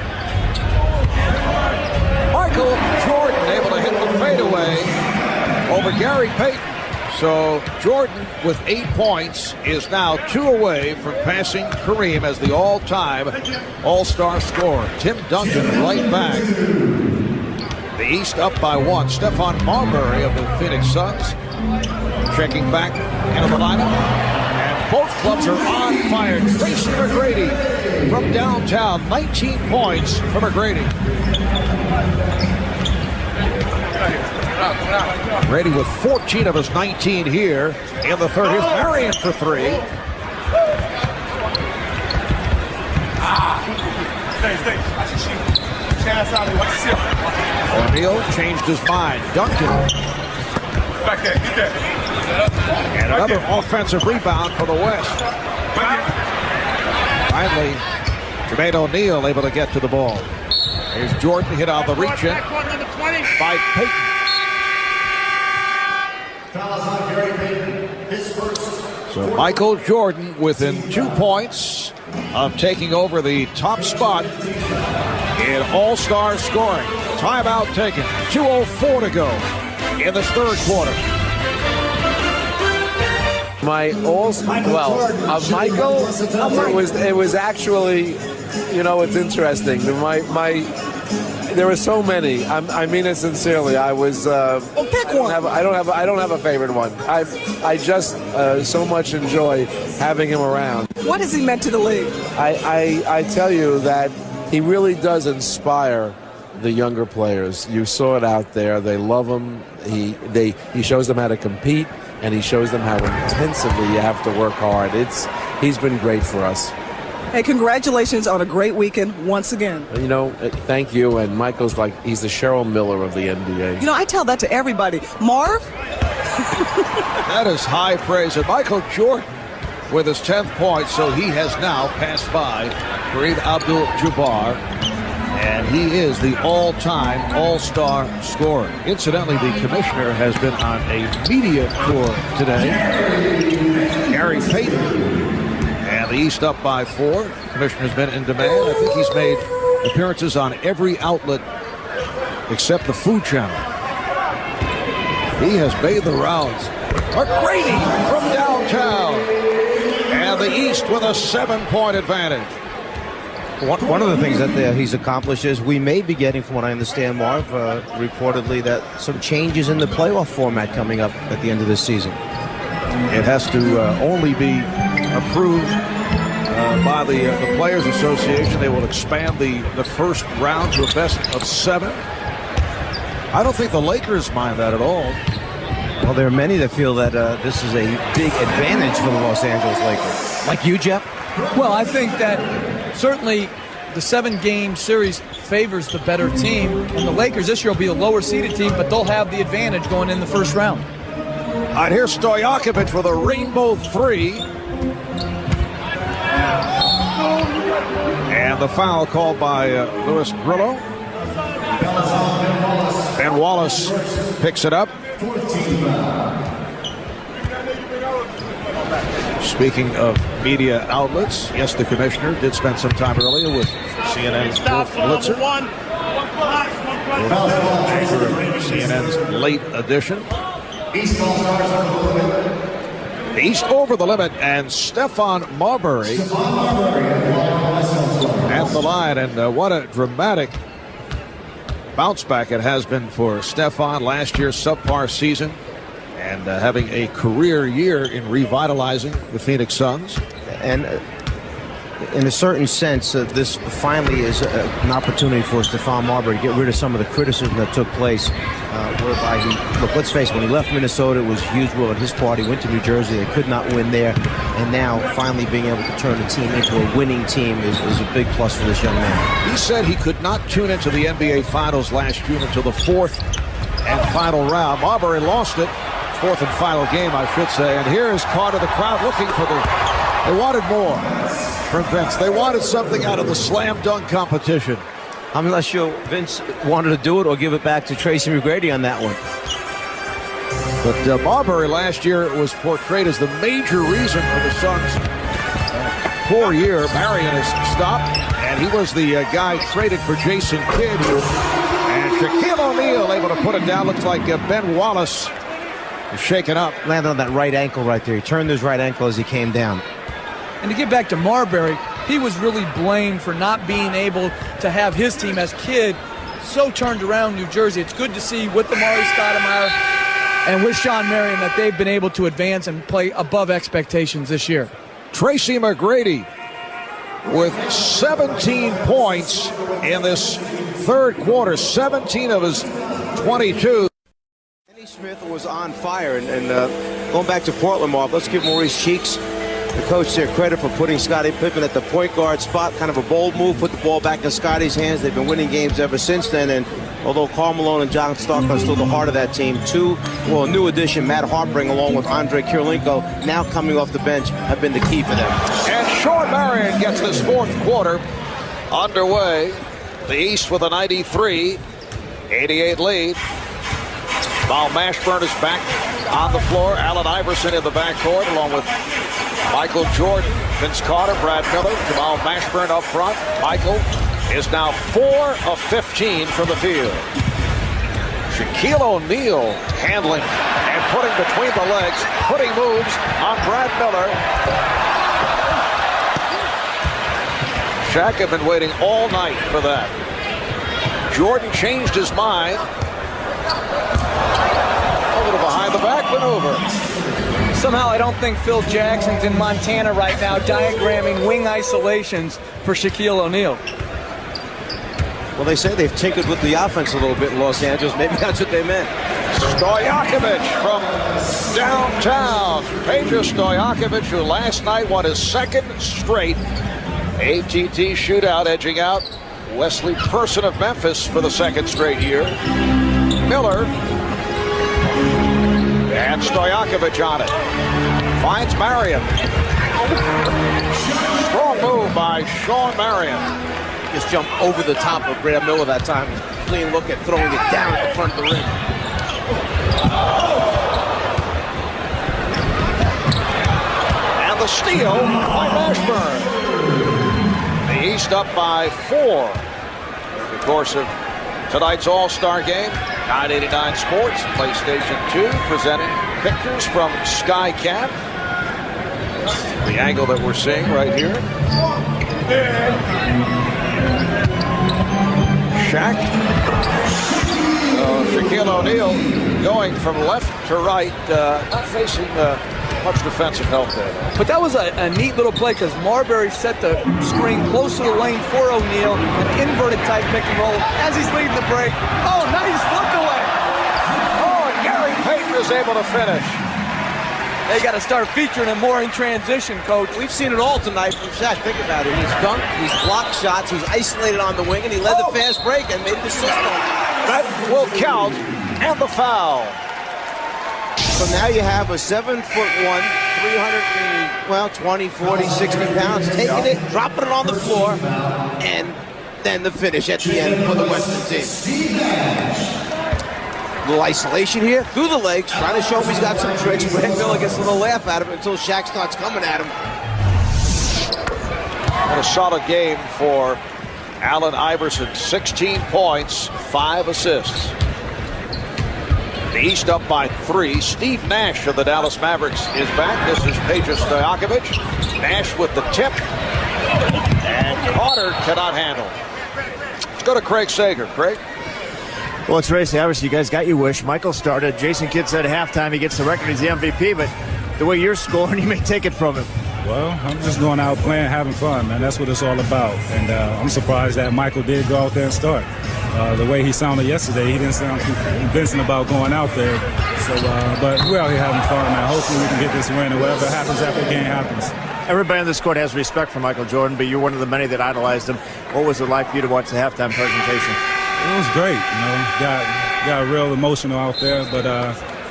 Michael Jordan able to hit the fadeaway over Gary Payton. So Jordan with 8 points is now 2 away from passing Kareem as the all-time all-star scorer. Tim Duncan right back. The East up by 1. Stephon Marbury of the Phoenix Suns checking back into the lineup. And both clubs are on fire. Tracy McGrady from downtown. 19 points for McGrady. Brady with 14 of his 19 here in the third. Here's Marion for 3. O'Neal changed his mind. Duncan. And another offensive rebound for the West. Finally, Jermaine O'Neal able to get to the ball. Here's Jordan hit on the reach-in by Payton. So Michael Jordan within 2 points of taking over the top spot in all-star scoring. Timeout taken. 2:04 to go in this third quarter. It was actually, it's interesting. There were so many. I mean it sincerely. I was. Pick one. I don't have a favorite one. I just so much enjoy having him around. What has he meant to the league? I tell you that he really does inspire the younger players. You saw it out there. They love him. He shows them how to compete and he shows them how intensively you have to work hard. He's been great for us. Hey, congratulations on a great weekend once again. You know, thank you. And Michael's like, he's the Cheryl Miller of the NBA. You know, I tell that to everybody. Marv? That is high praise. And Michael Jordan with his 10th point, so he has now passed by Kareem Abdul-Jabbar, and he is the all-time all-star scorer. Incidentally, the commissioner has been on a media tour today. Gary Payton, and the East up by 4. Commissioner's been in demand. I think he's made appearances on every outlet except the Food Channel. He has made the rounds. McGrady from downtown. And the East with a 7-point advantage. One of the things that he's accomplished is we may be getting, from what I understand, Marv, reportedly that some changes in the playoff format coming up at the end of this season. It has to only be approved by the Players Association. They will expand the first round to a best of 7. I don't think the Lakers mind that at all. Well, there are many that feel that this is a big advantage for the Los Angeles Lakers. Like you, Jeff? Well, I think that certainly the 7-game series favors the better team. And the Lakers this year will be a lower-seeded team, but they'll have the advantage going in the first round. All right, here's Stojakovic with a rainbow 3. And the foul called by Louis Grillo. Ben Wallace picks it up. Speaking of media outlets, yes, the commissioner did spend some time earlier with CNN's Wolf Blitzer. CNN's late edition. East over the limit, and Stephon Marbury at the line. And what a dramatic bounce back it has been for Stephon. Last year's subpar season, and having a career year in revitalizing the Phoenix Suns. And in a certain sense, this finally is an opportunity for Stephon Marbury to get rid of some of the criticism that took place, whereby look, let's face it, when he left Minnesota, it was huge will at his party, went to New Jersey, they could not win there, and now finally being able to turn the team into a winning team is a big plus for this young man. He said he could not tune into the NBA Finals last June until the 4th and final round. Marbury lost it, 4th and final game, I should say, and here is Carter, the crowd looking for they wanted more from Vince. They wanted something out of the slam dunk competition. I'm not sure Vince wanted to do it or give it back to Tracy McGrady on that one. But Marbury last year was portrayed as the major reason for the Suns' poor year. Marion has stopped, and he was the guy traded for Jason Kidd. And Shaquille O'Neal able to put it down. Looks like Ben Wallace is shaken up. Landed on that right ankle right there. He turned his right ankle as he came down. And to get back to Marbury, he was really blamed for not being able to have his team as Kidd so turned around New Jersey. It's good to see with Amari Stoudemire and with Sean Marion that they've been able to advance and play above expectations this year. Tracy McGrady with 17 points in this third quarter, 17 of his 22. Smith was on fire, and going back to Portland, Marv, let's give Maurice Cheeks, the coach, their credit for putting Scottie Pippen at the point guard spot. Kind of a bold move, put the ball back in Scottie's hands. They've been winning games ever since then, and although Karl Malone and John Stark are still the heart of that team, a new addition, Matt Harpring, along with Andre Kirilenko, now coming off the bench, have been the key for them. And Sean Marion gets this fourth quarter underway. The East with a 93-88 lead. Val Mashburn is back on the floor. Allen Iverson in the backcourt, along with Michael Jordan, Vince Carter, Brad Miller, Jamal Mashburn up front. Michael is now 4 of 15 from the field. Shaquille O'Neal handling and putting between the legs, putting moves on Brad Miller. Shaq had been waiting all night for that. Jordan changed his mind. A little behind the back maneuver. Somehow I don't think Phil Jackson's in Montana right now diagramming wing isolations for Shaquille O'Neal. Well, they say they've tinkered with the offense a little bit in Los Angeles. Maybe that's what they meant. Stojakovic from downtown. Peja Stojakovic, who last night won his second straight ATT shootout, edging out Wesley Person of Memphis for the second straight year. Miller and Stojakovic on it. Finds Marion. Strong move by Sean Marion. Just jumped over the top of Brad Miller that time. Clean look at throwing it down at the front of the ring. And the steal by Mashburn. The East up by 4 over the course of tonight's All-Star game. 989 Sports, PlayStation 2, presenting pictures from SkyCap. The angle that we're seeing right here. Shaquille O'Neal going from left to right, not facing much defensive help there. But that was a neat little play because Marbury set the screen close to the lane for O'Neal, an inverted type pick and roll as he's leading the break. Oh, nice look away. Oh, and Gary Payton is able to finish. They got to start featuring him more in transition, Coach. We've seen it all tonight from Shaq. Think about it. He's dunked, he's blocked shots, he's isolated on the wing, and he led the fast break and made the system. That will count, and the foul. So now you have a 7'1", 20, 40, 60 pounds, taking it, dropping it on the floor, and then the finish at the end for the Western team. Little isolation here, through the legs, trying to show him he's got some tricks. Brad Miller gets a little laugh out of him until Shaq starts coming at him. And a solid game for Allen Iverson. 16 points, 5 assists. The East up by 3. Steve Nash of the Dallas Mavericks is back. This is Peja Stojakovic. Nash with the tip. And Carter cannot handle. Let's go to Craig Sager. Craig? Well, it's Tracy. Obviously, you guys got your wish. Michael started. Jason Kidd said at halftime he gets the record. He's the MVP, but the way you're scoring, you may take it from him. Well, I'm just going out playing, having fun, man. That's what it's all about. And I'm surprised that Michael did go out there and start. The way he sounded yesterday, he didn't sound too convincing about going out there. So, but we're out here having fun, man. Hopefully we can get this win, and whatever happens after the game happens. Everybody on this court has respect for Michael Jordan, but you're one of the many that idolized him. What was it like for you to watch the halftime presentation? It was great, you know. Got real emotional out there, but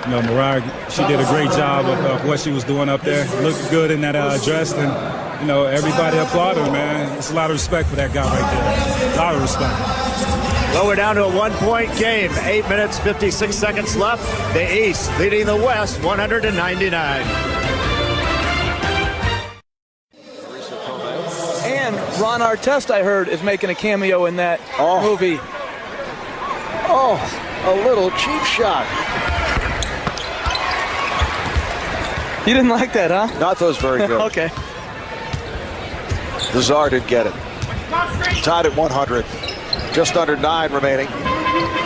you know, Mariah, she did a great job of what she was doing up there. Looked good in that dress, and you know, everybody applauded her, man. It's a lot of respect for that guy right there. A lot of respect. Well, we're down to a 1-point game. 8 minutes, 56 seconds left. The East leading the West, 199. And Ron Artest, I heard, is making a cameo in that movie. Oh, a little cheap shot. You didn't like that, huh? No, I thought it was very good. Okay. The Czar did get it. Tied at 100. Just under 9 remaining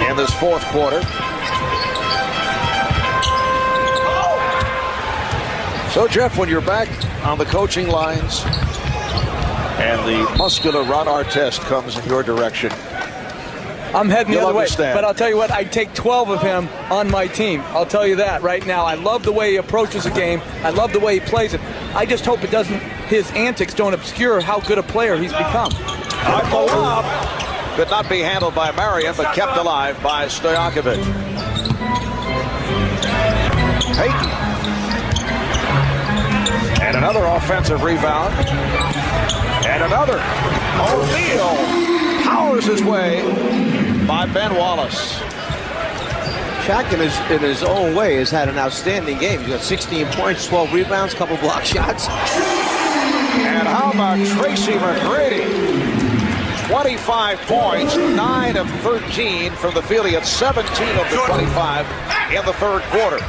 in this fourth quarter. So, Jeff, when you're back on the coaching lines and the muscular Ron Artest comes in your direction, I'm heading the other way, understand. but I'll tell you what, I'd take 12 of him on my team. I'll tell you that right now. I love the way he approaches a game. I love the way he plays it. I just hope it doesn't, his antics don't obscure how good a player he's become. Could not be handled by Marion, but kept alive by Stojakovic. Payton. And another offensive rebound. And another. O'Neal powers his way by Ben Wallace. Shaq, in his own way, has had an outstanding game. He's got 16 points, 12 rebounds, couple block shots. And how about Tracy McGrady? 25 points, 9 of 13 from the field. He had 17 of the 25 in the third quarter.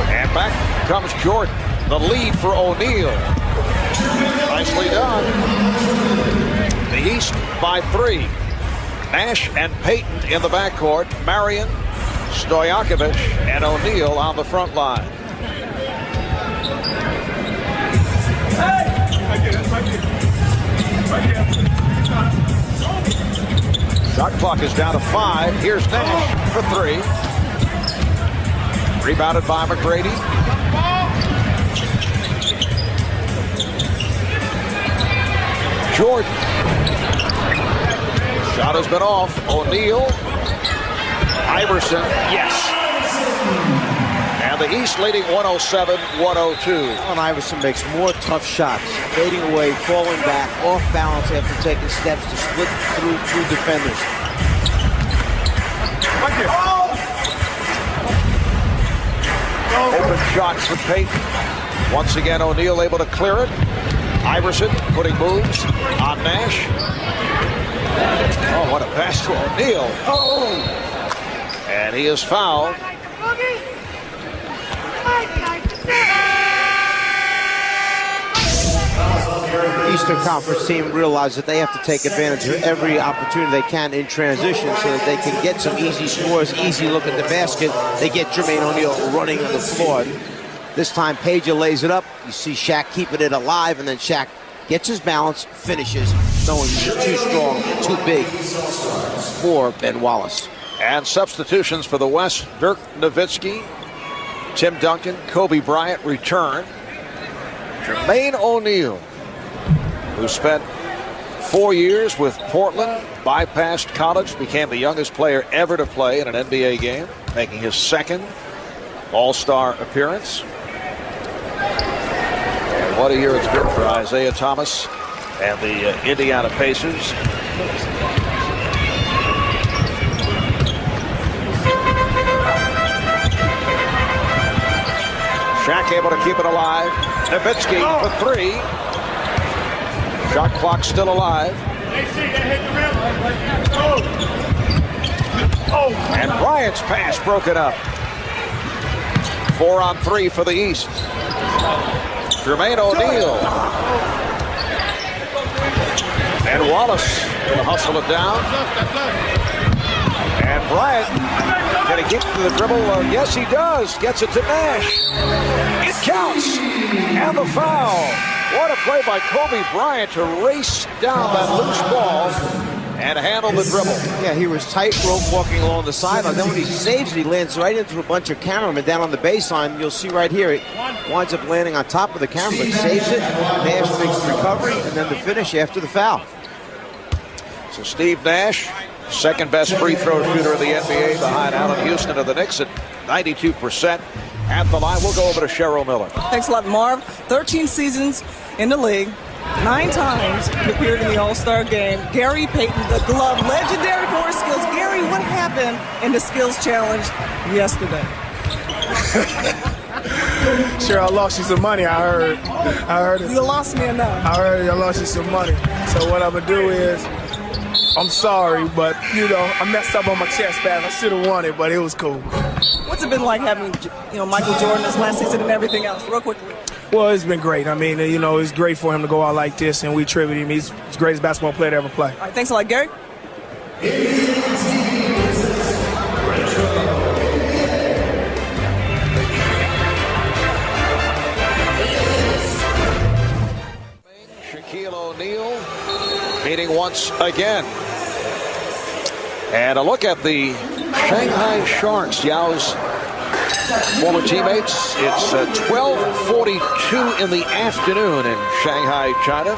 And back comes Jordan. The lead for O'Neal. Nicely done. The East by 3. Nash and Payton in the backcourt. Marion, Stojakovic, and O'Neal on the front line. Shot clock is down to 5. Here's Nash for 3. Rebounded by McGrady. Jordan. Shot has been off. O'Neal. Iverson. Yes. And the East leading 107-102. Allen Iverson makes more tough shots, fading away, falling back, off balance after taking steps to split through two defenders. Open shots for Payton. Once again, O'Neal able to clear it. Iverson putting moves on Nash. Oh, what a pass to O'Neal. Oh! And he is fouled. Eastern Conference team realizes that they have to take advantage of every opportunity they can in transition so that they can get some easy scores, easy look at the basket. They get Jermaine O'Neal running on the floor. This time, Pager lays it up. You see Shaq keeping it alive, and then Shaq gets his balance, finishes, knowing he's too strong, too big for Ben Wallace. And substitutions for the West: Dirk Nowitzki, Tim Duncan, Kobe Bryant return. Jermaine O'Neal, who spent 4 years with Portland, bypassed college, became the youngest player ever to play in an NBA game, making his second All-Star appearance. And what a year it's been for Isaiah Thomas and the Indiana Pacers. Shaq able to keep it alive. Nowitzki for 3. Shot clock still alive. And Bryant's pass broken up. 4 on 3 for the East. Jermaine O'Neal. And Wallace will hustle it down. And Bryant, can he get to the dribble? Yes, he does. Gets it to Nash. It counts. And the foul. What a play by Kobe Bryant to race down that loose ball and handle the dribble. Yeah, he was tightrope walking along the sideline. Then when he saves it, he lands right into a bunch of cameramen down on the baseline. You'll see right here, it winds up landing on top of the camera, but saves it. Nash makes the recovery, and then the finish after the foul. So Steve Nash, second best free throw shooter of the NBA behind Allen Houston of the Knicks at 92%. At the line, we'll go over to Cheryl Miller. Thanks a lot, Marv. 13 seasons in the league, 9 times appeared in the All-Star game. Gary Payton, the glove, legendary for his skills. Gary, what happened in the skills challenge yesterday? Sure, I lost you some money, I heard it. You lost me enough. I heard I lost you some money. So what I'm going to do is, I'm sorry, but, I messed up on my chest pad. I should have won it, but it was cool. What's it been like having, Michael Jordan this last season and everything else? Real quickly. Well, it's been great. I mean, it's great for him to go out like this, and we tribute him. He's the greatest basketball player to ever play. All right, thanks a lot, Gary. Shaquille O'Neal meeting once again. And a look at the Shanghai Sharks, Yao's former teammates. It's 12:42 in the afternoon in Shanghai, China.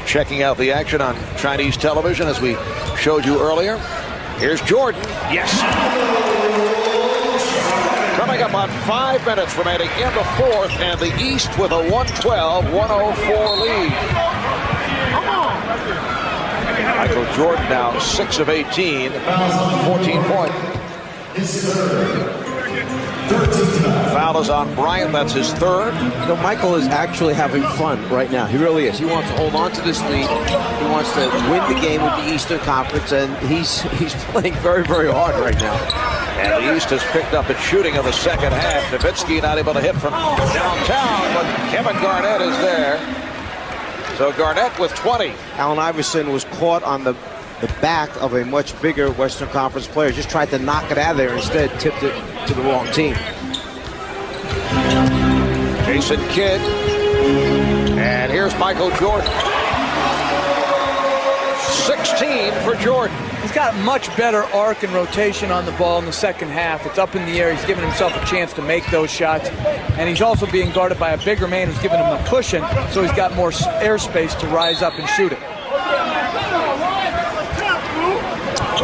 Checking out the action on Chinese television as we showed you earlier. Here's Jordan. Yes. Coming up on 5 minutes remaining in the fourth, and the East with a 112-104 lead. Michael Jordan now 6 of 18, 14 points. Foul is on Bryant. That's his third. Michael is actually having fun right now. He really is. He wants to hold on to this lead. He wants to win the game with the Eastern Conference, and he's playing very, very hard right now. And the East has picked up its shooting in the second half. Nowitzki not able to hit from downtown, but Kevin Garnett is there. So Garnett with 20. Allen Iverson was caught on the back of a much bigger Western Conference player. Just tried to knock it out of there. Instead, tipped it to the wrong team. Jason Kidd. And here's Michael Jordan. 16 for Jordan. He's got much better arc and rotation on the ball in the second half. It's up in the air. He's giving himself a chance to make those shots. And he's also being guarded by a bigger man who's giving him a cushion, so he's got more airspace to rise up and shoot it.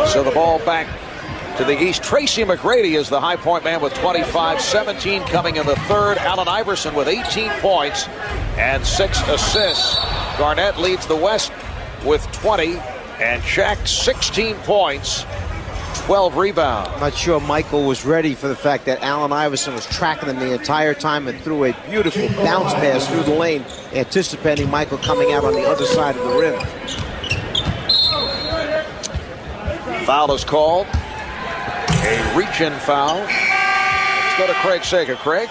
So the ball back to the East. Tracy McGrady is the high point man with 25, 17 coming in the third. Allen Iverson with 18 points and 6 assists. Garnett leads the West with 20, and Shaq 16 points, 12 rebounds. I'm not sure Michael was ready for the fact that Allen Iverson was tracking him the entire time and threw a beautiful bounce pass through the lane, anticipating Michael coming out on the other side of the rim. Foul is called. A reach-in foul. Let's go to Craig Sager. Craig?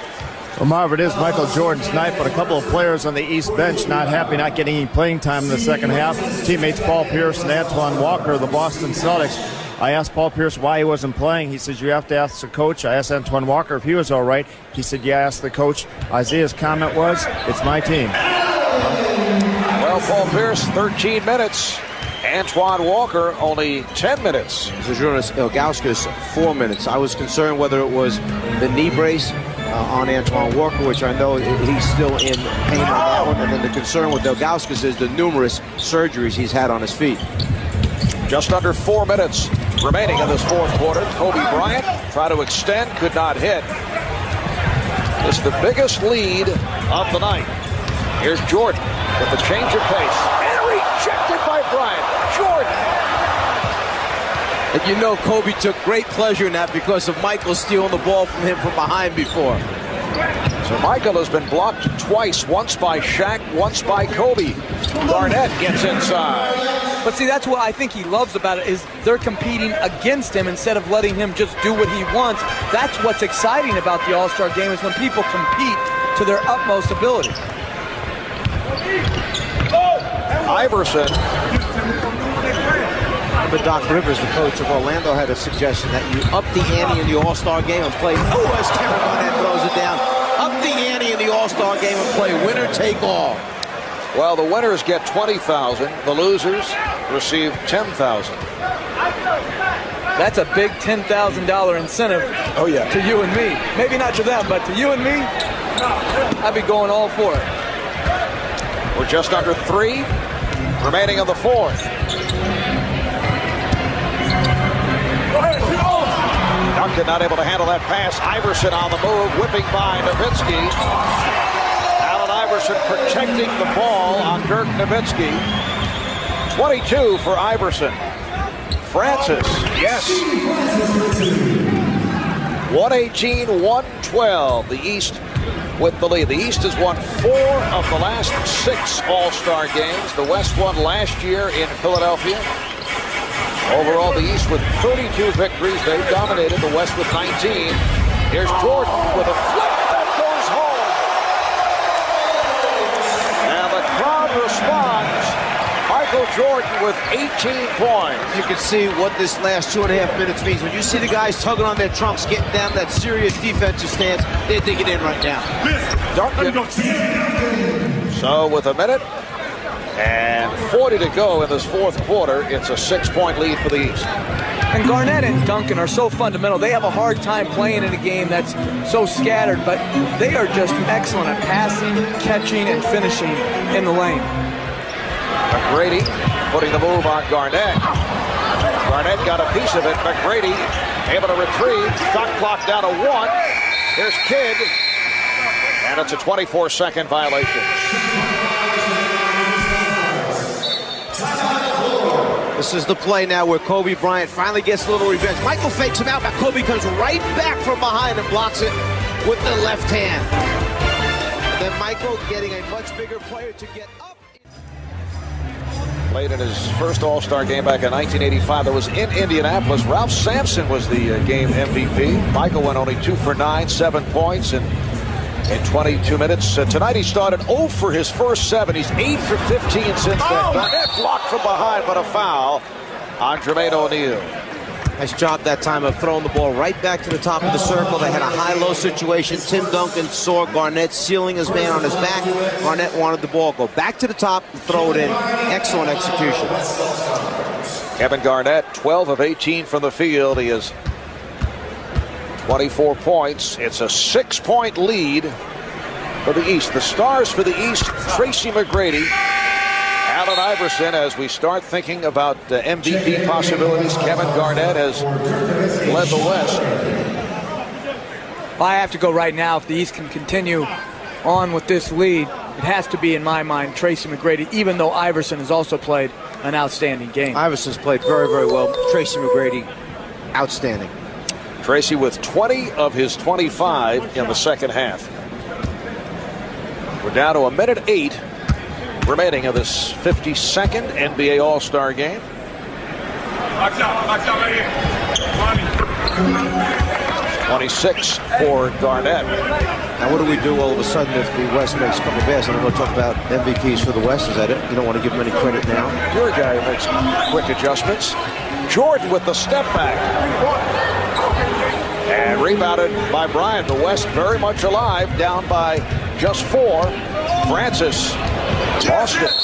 Well, Marv, it is Michael Jordan's night, but a couple of players on the East bench not happy, not getting any playing time in the second half. Teammates Paul Pierce and Antoine Walker, the Boston Celtics. I asked Paul Pierce why he wasn't playing. He says, you have to ask the coach. I asked Antoine Walker if he was all right. He said, yeah, ask the coach. Isaiah's comment was, it's my team. Well, Paul Pierce, 13 minutes. Antoine Walker, only 10 minutes. Zydrunas Ilgauskas, 4 minutes. I was concerned whether it was the knee brace on Antoine Walker, which I know he's still in pain on that one. And then the concern with Ilgauskas is the numerous surgeries he's had on his feet. Just under 4 minutes remaining in this fourth quarter. Kobe Bryant tried to extend, could not hit. It's the biggest lead of the night. Here's Jordan with the change of pace. And rejected by Bryant. Jordan. And you know Kobe took great pleasure in that because of Michael stealing the ball from him from behind before. So Michael has been blocked twice, once by Shaq, once by Kobe. Garnett gets inside. But see, that's what I think he loves about it, is they're competing against him instead of letting him just do what he wants. That's what's exciting about the All-Star game, is when people compete to their utmost ability. Iverson. But Doc Rivers, the coach of Orlando, had a suggestion that you up the ante in the All-Star game and play, as Kevin Garnett throws it down, up the ante in the All-Star game and play winner take all. Well, the winners get $20,000. The losers receive $10,000. That's a big $10,000 incentive. Oh, yeah. To you and me. Maybe not to them, but to you and me, I'd be going all for it. We're just under 3 remaining in the fourth. Duncan not able to handle that pass. Iverson on the move, whipping by Nowitzki. Allen Iverson protecting the ball on Dirk Nowitzki. 22 for Iverson. Francis, yes. 118-112, the East with the lead. The East has won 4 of the last 6 All-Star games. The West won last year in Philadelphia. Overall, the East with 32 victories. They've dominated. The West with 19. Here's Jordan with a flip that goes home. And the crowd responds. Michael Jordan with 18 points. You can see what this last 2.5 minutes means. When you see the guys tugging on their trunks, getting down that serious defensive stance, they're digging in right now. Duncan. So with a minute and 40 to go in this fourth quarter, it's a 6-point lead for the East. And Garnett and Duncan are so fundamental. They have a hard time playing in a game that's so scattered, but they are just excellent at passing, catching, and finishing in the lane. McGrady putting the move on Garnett. Garnett got a piece of it. McGrady able to retrieve. Shot clock down to 1. Here's Kidd. And it's a 24-second violation. This is the play now where Kobe Bryant finally gets a little revenge. Michael fakes him out, but Kobe comes right back from behind and blocks it with the left hand. And then Michael getting a much bigger player to get up. Played in his first All-Star game back in 1985. That was in Indianapolis. Ralph Sampson was the game MVP. Michael went only 2 for 9, 7 points in 22 minutes. Tonight he started 0 for his first 7. He's 8 for 15 since then. Garnett blocked from behind, but a foul on Jermaine O'Neal. Nice job that time of throwing the ball right back to the top of the circle. They had a high-low situation. Tim Duncan saw Garnett sealing his man on his back. Garnett wanted the ball go back to the top and throw it in. Excellent execution. Kevin Garnett, 12 of 18 from the field. He has 24 points. It's a 6-point lead for the East. The stars for the East, Tracy McGrady, Allen Iverson. As we start thinking about MVP possibilities, Kevin Garnett has led the West. I have to go right now. If the East can continue on with this lead, it has to be, in my mind, Tracy McGrady, even though Iverson has also played an outstanding game. Iverson's played very, very well. Tracy McGrady, outstanding. Tracy with 20 of his 25 in the second half. We're down to 1:08 remaining of this 52nd NBA All-Star game. Box out right here. 26 for Garnett. Now, what do we do all of a sudden if the West makes a couple passes? I'm going to talk about MVPs for the West. Is that it? You don't want to give them any credit now? You're a guy who makes quick adjustments. Jordan with the step back. And rebounded by Bryant. The West very much alive, down by just 4. Francis lost it,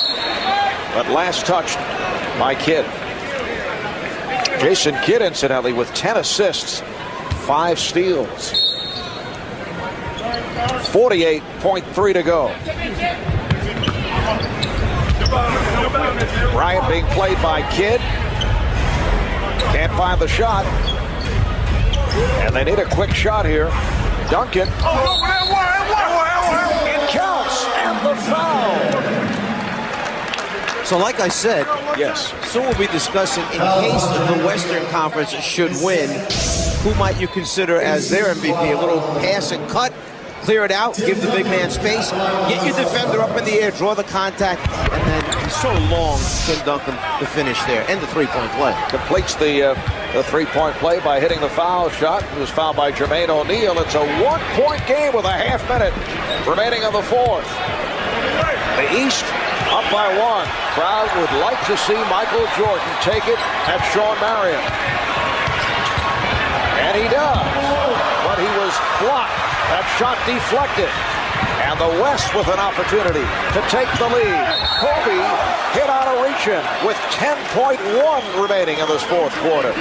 but last touched by Kidd. Jason Kidd, incidentally, with 10 assists, 5 steals. 48.3 to go. Bryant being played by Kidd. Can't find the shot. And they need a quick shot here. Duncan. It counts, and the foul. So like I said, yes. So we'll be discussing, in case the Western Conference should win, who might you consider as their MVP? A little pass and cut, clear it out, give the big man space, get your defender up in the air, draw the contact, and then he's so long, Tim Duncan, the finish there, and the three-point play. Completes the three-point play by hitting the foul shot. It was fouled by Jermaine O'Neal. It's a 1-point game with a half minute remaining of the fourth. The East up by 1. Crowd would like to see Michael Jordan take it at Sean Marion. And he does. But he was blocked. That shot deflected. And the West with an opportunity to take the lead. Kobe hit on a reach-in with 10.1 remaining in this fourth quarter.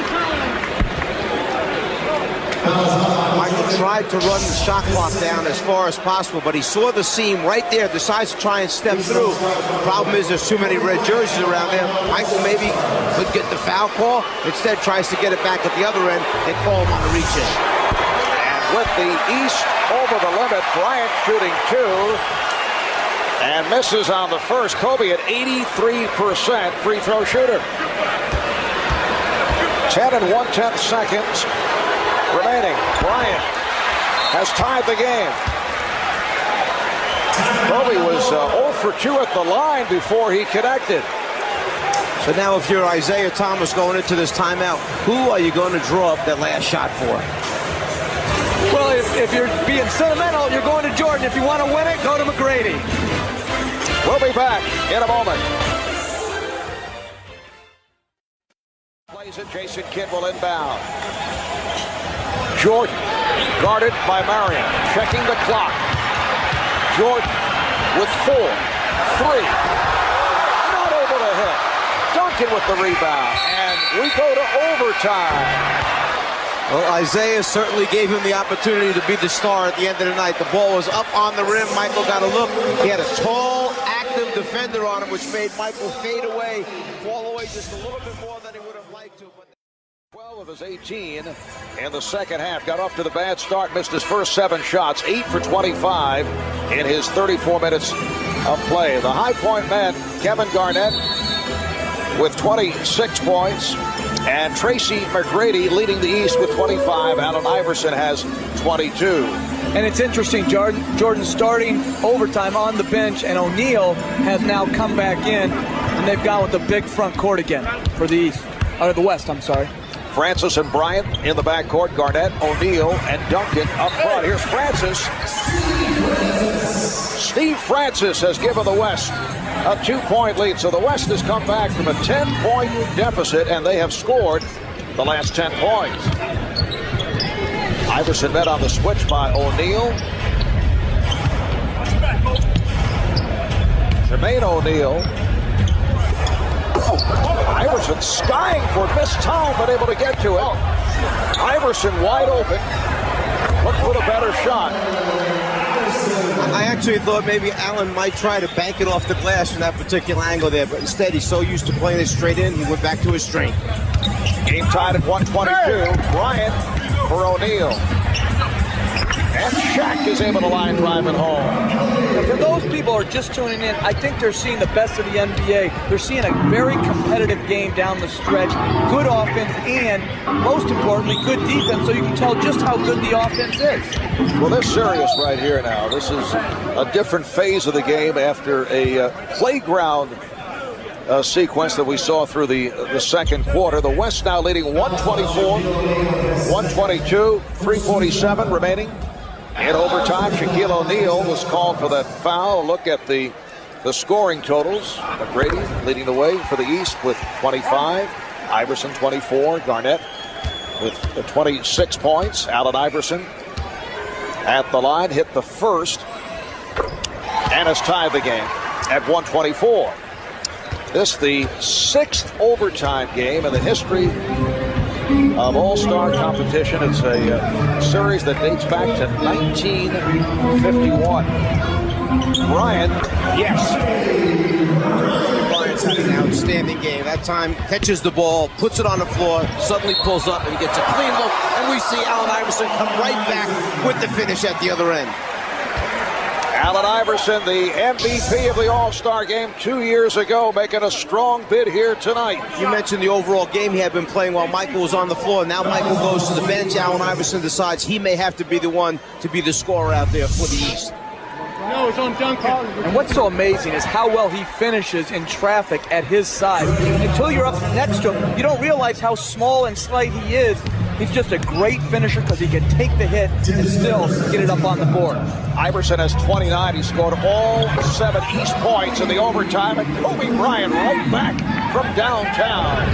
Michael tried to run the shot clock down as far as possible, but he saw the seam right there, decides to try and step through. The problem is there's too many red jerseys around there. Michael maybe could get the foul call. Instead tries to get it back at the other end. They call him on the reach-in. With the East over the limit, Bryant shooting 2 and misses on the first. Kobe at 83% free throw shooter. 10 1/10 seconds remaining. Bryant has tied the game. Kobe was 0 for 2 at the line before he connected. So now if you're Isaiah Thomas going into this timeout, who are you going to draw up that last shot for? Well, if you're being sentimental, you're going to Jordan. If you want to win it, go to McGrady. We'll be back in a moment. Plays it. Jason Kidd will inbound. Jordan, guarded by Marion, checking the clock. Jordan with 4, 3. Not able to hit. Duncan with the rebound. And we go to overtime. Well, Isaiah certainly gave him the opportunity to be the star at the end of the night. The ball was up on the rim. Michael got a look. He had a tall, active defender on him, which made Michael fade away, fall away just a little bit more than he would have liked to. 12 of his 18 in the second half. Got off to the bad start, missed his first 7 shots, 8 for 25 in his 34 minutes of play. The high point man, Kevin Garnett, with 26 points. And Tracy McGrady leading the East with 25. Allen Iverson has 22. And it's interesting, Jordan starting overtime on the bench, and O'Neal has now come back in, and they've gone with the big front court again for the East, or the West, I'm sorry. Francis and Bryant in the backcourt. Garnett, O'Neal, and Duncan up front. Here's Francis. Steve Francis has given the West a 2-point lead. So the West has come back from a 10-point deficit, and they have scored the last 10 points. Iverson met on the switch by O'Neal. Jermaine O'Neal Iverson skying for missed time, but able to get to it. Iverson wide open. Look for the better shot. I actually thought maybe Allen might try to bank it off the glass from that particular angle there, but instead he's so used to playing it straight in, he went back to his strength. Game tied at 122. Bryant for O'Neal. And Shaq is able to line drive it home. Now, for those people who are just tuning in, I think they're seeing the best of the NBA. They're seeing a very competitive game down the stretch, good offense, and most importantly, good defense, so you can tell just how good the offense is. Well, they're serious right here now. This is a different phase of the game after a playground sequence that we saw through the second quarter. The West now leading 124, 122, 3:47 remaining. In overtime, Shaquille O'Neal was called for that foul. Look at the scoring totals. McGrady leading the way for the East with 25. Iverson 24. Garnett with 26 points. Allen Iverson at the line hit the first and has tied the game at 124. This the 6th overtime game in the history of All-Star competition. It's a series that dates back to 1951. Bryant, yes. Bryant's had an outstanding game. That time catches the ball, puts it on the floor, suddenly pulls up and gets a clean look, and we see Allen Iverson come right back with the finish at the other end. Allen Iverson, the MVP of the All-Star game 2 years ago, making a strong bid here tonight. You mentioned the overall game he had been playing while Michael was on the floor. Now Michael goes to the bench. Allen Iverson decides he may have to be the one to be the scorer out there for the East. No, it's on Duncan. And what's so amazing is how well he finishes in traffic at his size. Until you're up next to him, you don't realize how small and slight he is. He's just a great finisher because he can take the hit and still get it up on the board. Iverson has 29. He scored all 7 East points in the overtime, and Kobe Bryant right back from downtown.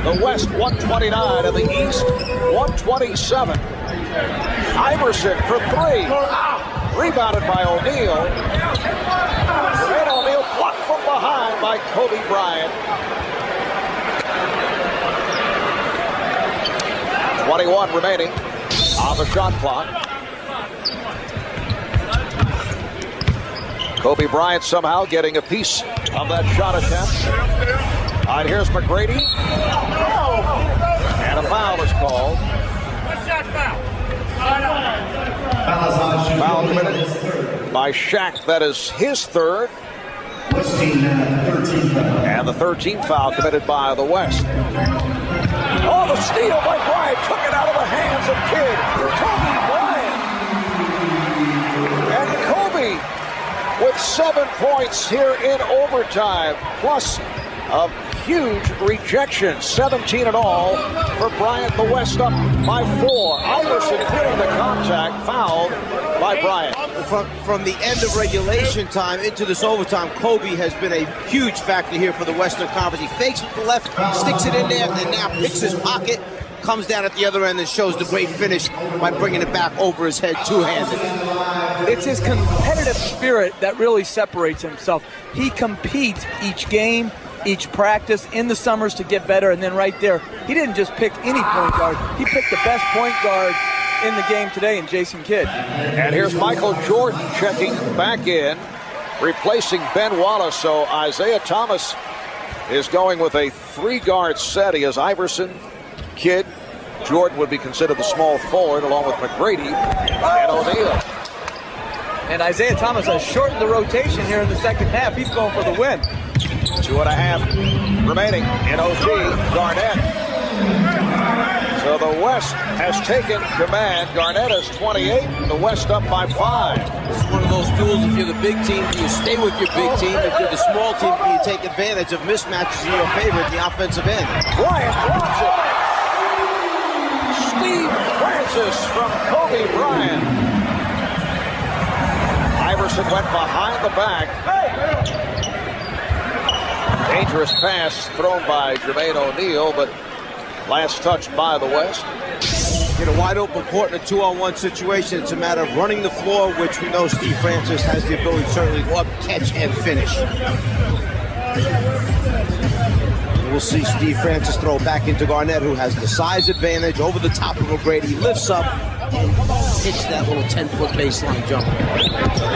The West 129 and the East 127. Iverson for 3. Rebounded by O'Neal. And O'Neal blocked from behind by Kobe Bryant. 21 remaining on the shot clock. Kobe Bryant somehow getting a piece of that shot attempt. All right, here's McGrady. And a foul is called. Foul committed by Shaq. That is his third. And the 13th foul committed by the West. Oh, the steal by Bryant took it out of the hands of Kobe Bryant. And Kobe with 7 points here in overtime, plus a huge rejection. 17 in all for Bryant. The West up by 4. Iverson feeling the contact, fouled by Bryant. From the end of regulation time into this overtime, Kobe has been a huge factor here for the Western Conference. He fakes with the left, sticks it in there, and now picks his pocket, comes down at the other end and shows the great finish by bringing it back over his head two-handed. It's his competitive spirit that really separates himself. He competes each game, each practice in the summers to get better, and then right there, he didn't just pick any point guard. He picked the best point guard in the game today in Jason Kidd. And here's Michael Jordan checking back in, replacing Ben Wallace. So Isaiah Thomas is going with a 3-guard set. He has Iverson, Kidd. Jordan would be considered the small forward along with McGrady and O'Neal. And Isaiah Thomas has shortened the rotation here in the second half. He's going for the win. 2.5 remaining in OT. Garnett. So the West has taken command. Garnett has 28. The West up by 5. It's one of those duels. If you're the big team, do you stay with your big team? If you're the small team, do you take advantage of mismatches in your favor at the offensive end? Bryant drops it. Steve Francis from Kobe Bryant. Iverson went behind the back. Dangerous pass thrown by Jermaine O'Neal, but last touch by the West. In a wide open court in a 2-on-1 situation, it's a matter of running the floor, which we know Steve Francis has the ability certainly to go up, catch, and finish. We'll see Steve Francis throw back into Garnett, who has the size advantage over the top of McGrady. Lifts up and hits that little 10-foot baseline jumper.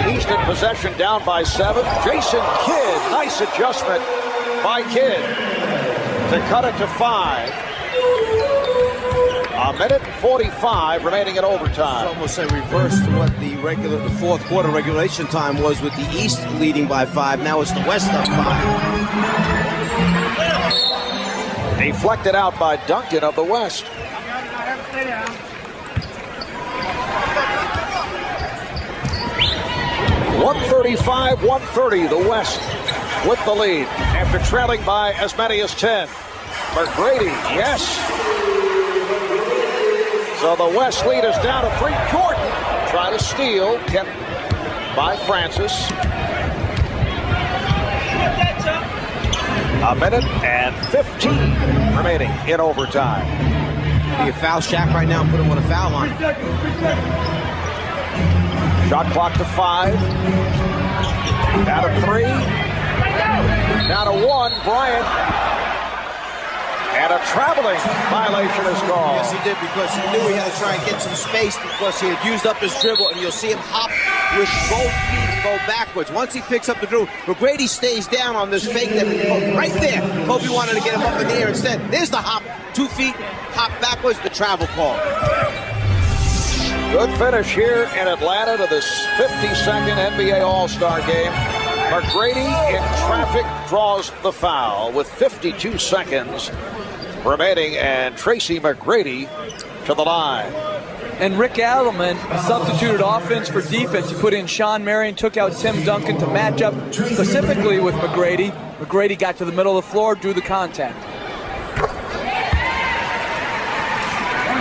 East in possession, down by 7. Jason Kidd, nice adjustment by Kidd to cut it to 5. A minute and 45 remaining in overtime. It's almost a reverse to what the fourth quarter regulation time was, with the East leading by 5. Now it's the West up 5. Deflected out by Duncan of the West. $135-130, the West with the lead after trailing by as many as 10. McGrady, yes. So the West lead is down to 3. Jordan try to steal, kept by Francis. A minute and 15 remaining in overtime. Be a foul Shaq right now, put him on a foul line. Shot clock to 5. Down to 3. Down to 1. Bryant. And a traveling violation is called. Yes, he did, because he knew he had to try and get some space, because he had used up his dribble, and you'll see him hop with both feet and go backwards. Once he picks up the dribble, McGrady stays down on this fake that right there. Kobe wanted to get him up in the air instead. There's the hop, 2 feet, hop backwards, the travel call. Good finish here in Atlanta to this 52nd NBA All-Star game. McGrady in traffic draws the foul with 52 seconds remaining, and Tracy McGrady to the line. And Rick Adelman substituted offense for defense. He put in Sean Marion, took out Tim Duncan to match up specifically with McGrady. McGrady got to the middle of the floor, drew the contact.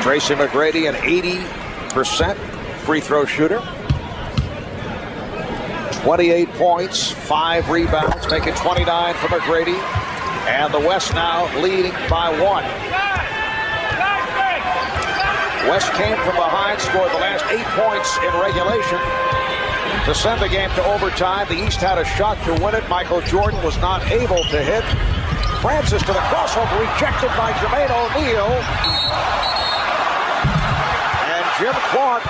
Tracy McGrady, an 80% free throw shooter. 28 points, 5 rebounds, making 29 for McGrady. And the West now leading by 1. West came from behind, scored the last 8 points in regulation to send the game to overtime. The East had a shot to win it. Michael Jordan was not able to hit. Francis to the crossover, rejected by Jermaine O'Neal. And Jim Clark,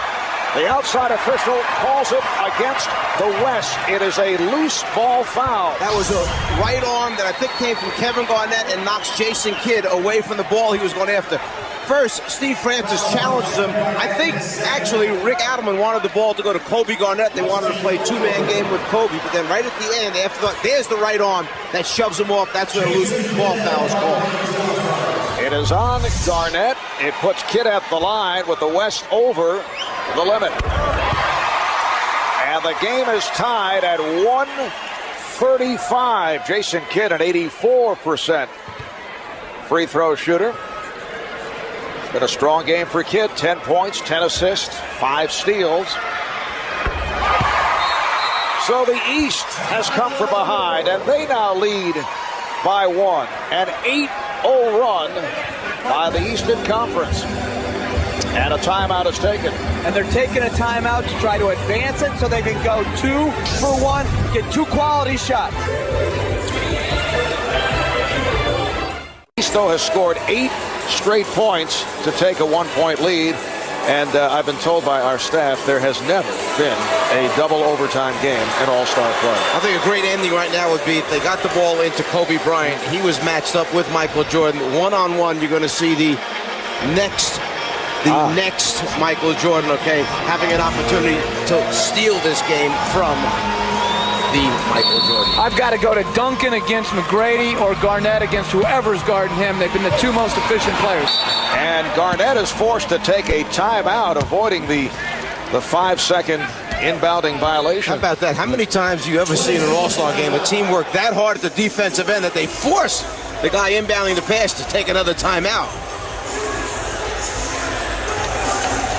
the outside official, calls it against the West. It is a loose ball foul. That was a right arm that I think came from Kevin Garnett and knocks Jason Kidd away from the ball he was going after. First, Steve Francis challenges him. I think, actually, Rick Adelman wanted the ball to go to Kobe Garnett. They wanted to play two-man game with Kobe. But then right at the end, after there's the right arm that shoves him off. That's where a loose ball foul is called. It is on Garnett. It puts Kidd at the line with the West over the limit. And the game is tied at 135. Jason Kidd, an 84% free throw shooter. It's been a strong game for Kidd. 10 points, 10 assists, 5 steals. So the East has come from behind, and they now lead by 1. An 8-0 run by the Eastern Conference. And a timeout is taken. And they're taking a timeout to try to advance it so they can go 2 for 1, get 2 quality shots. East, though, has scored 8 straight points to take a 1-point lead. And I've been told by our staff there has never been a double overtime game in All-Star play. I think a great ending right now would be if they got the ball into Kobe Bryant. He was matched up with Michael Jordan. One-on-one, you're going to see the next Michael Jordan, okay, having an opportunity to steal this game from the Michael Jordan. I've got to go to Duncan against McGrady or Garnett against whoever's guarding him. They've been the 2 most efficient players. And Garnett is forced to take a timeout, avoiding the 5-second inbounding violation. How about that? How many times do you ever see in an All-Star game a team work that hard at the defensive end that they force the guy inbounding the pass to take another timeout?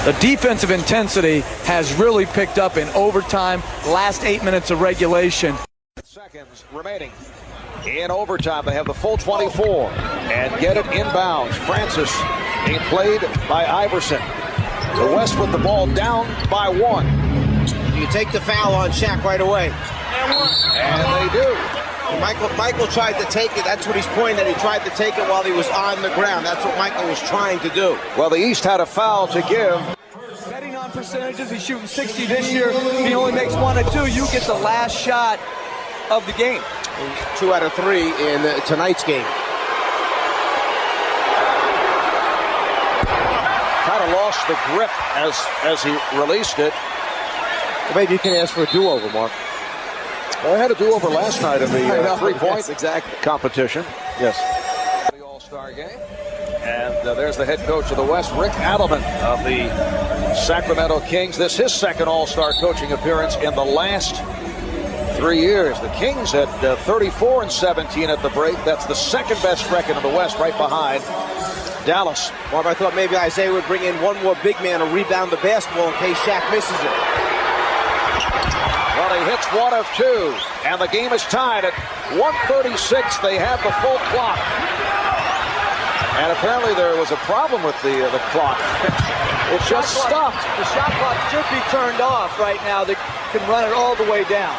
The defensive intensity has really picked up in overtime, last 8 minutes of regulation. Seconds remaining in overtime. They have the full 24 and get it inbounds. Francis being played by Iverson. The West with the ball down by 1. You take the foul on Shaq right away. And they do. Michael tried to take it. That's what he's pointing at. He tried to take it while he was on the ground. That's what Michael was trying to do. Well, the East had a foul to give. Betting on percentages, he's shooting 60 this year. If he only makes 1 or 2, you get the last shot of the game. 2 out of 3 in tonight's game. Kind of lost the grip as he released it. Well, maybe you can ask for a do-over, Mark. Well, I had a do-over last night in the three-point exactly. competition. Yes. The All-Star game. And there's the head coach of the West, Rick Adelman of the Sacramento Kings. This is his second All-Star coaching appearance in the last 3 years. The Kings had 34-17 at the break. That's the second best record in the West, right behind Dallas. Marv, I thought maybe Isaiah would bring in one more big man to rebound the basketball in case Shaq misses it. Well, he hits 1 of 2, and the game is tied at 1:36. They have the full clock. And apparently there was a problem with the clock. It just stopped. The shot clock should be turned off right now. They can run it all the way down.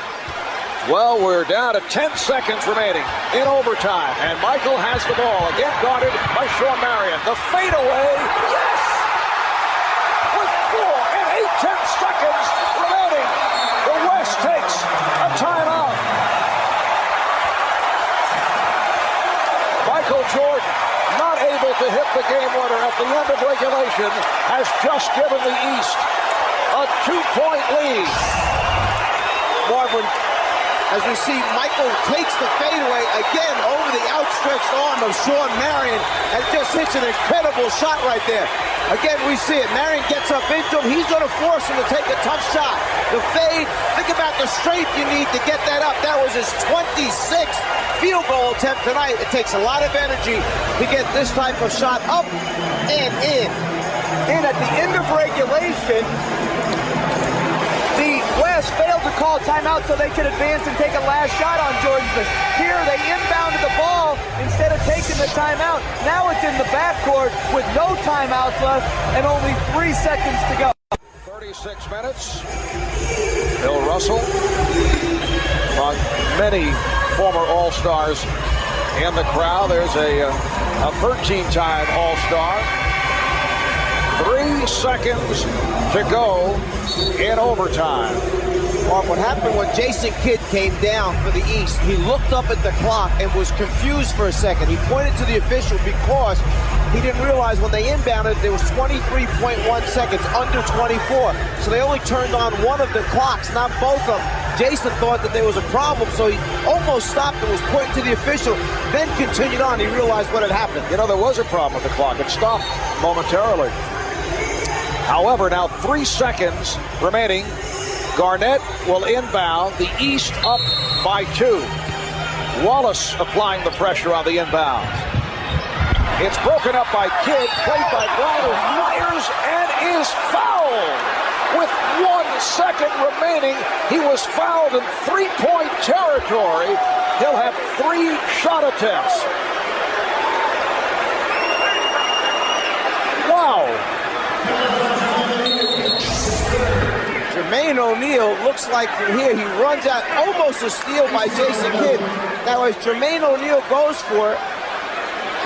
Well, we're down to 10 seconds remaining in overtime. And Michael has the ball. Again guarded by Sean Marion. The fadeaway. Yes! With 4 and 8/10 seconds remaining, the West takes a timeout. Michael Jordan, not able to hit the game winner at the end of regulation, has just given the East a 2-point lead. Marvin, as we see, Michael takes the fadeaway again over the outstretched arm of Sean Marion and just hits an incredible shot right there. Again, we see it. Marion gets up into him. He's going to force him to take a tough shot. The fade, think about the strength you need to get that up. That was his 26th field goal attempt tonight. It takes a lot of energy to get this type of shot up and in. And at the end of regulation, the West failed to call timeout so they could advance and take a last shot on Jordan Smith. Here they inbounded the ball instead of taking the timeout. Now it's in the backcourt with no timeouts left and only 3 seconds to go. 36 minutes. Bill Russell, among many former All-Stars in the crowd. There's a 13-time All-Star. 3 seconds to go in overtime. Mark, what happened when Jason Kidd came down for the East, he looked up at the clock and was confused for a second. He pointed to the official because he didn't realize when they inbounded there was 23.1 seconds, under 24. So they only turned on one of the clocks, not both of them. Jason thought that there was a problem, so he almost stopped and was pointing to the official, then continued on. He realized what had happened. You know, there was a problem with the clock. It stopped momentarily. However, now 3 seconds remaining. Garnett will inbound. The East up by 2. Wallace applying the pressure on the inbound. It's broken up by Kidd, played by Bryant, who fires and is fouled. With 1 second remaining, he was fouled in 3-point territory. He'll have 3 shot attempts. Wow. Jermaine O'Neal looks like from here he runs out, almost a steal by Jason Kidd. Now as Jermaine O'Neal goes for it,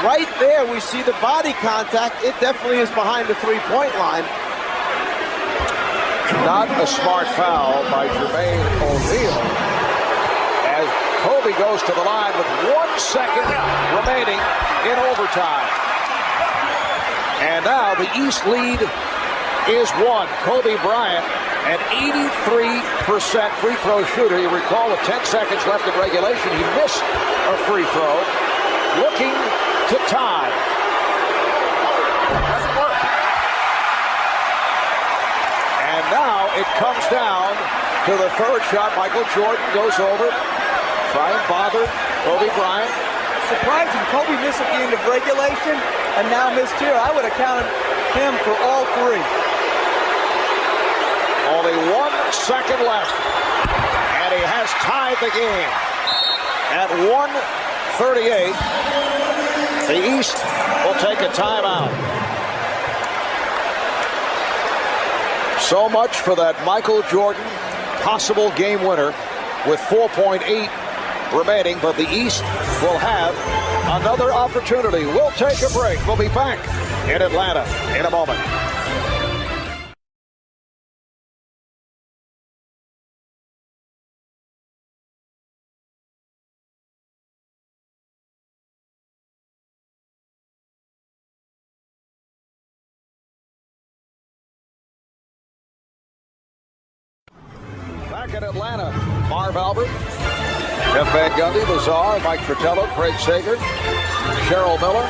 right there we see the body contact. It definitely is behind the 3-point line. Not a smart foul by Jermaine O'Neal as Kobe goes to the line with 1 second remaining in overtime. And now the East lead is 1. Kobe Bryant, an 83% free throw shooter. You recall with 10 seconds left in regulation, he missed a free throw. Looking to tie. Doesn't work. And now it comes down to the third shot. Michael Jordan goes over. Try and bother Kobe Bryant. Surprising, Kobe missed at the end of regulation and now missed here. I would have counted him for all 3. Only 1 second left, and he has tied the game. At 1:38, the East will take a timeout. So much for that Michael Jordan possible game winner with 4.8 remaining, but the East will have another opportunity. We'll take a break. We'll be back in Atlanta in a moment. Back in Atlanta, Marv Albert, Jeff Van Gundy, Lazar, Mike Fratello, Craig Sager, Cheryl Miller,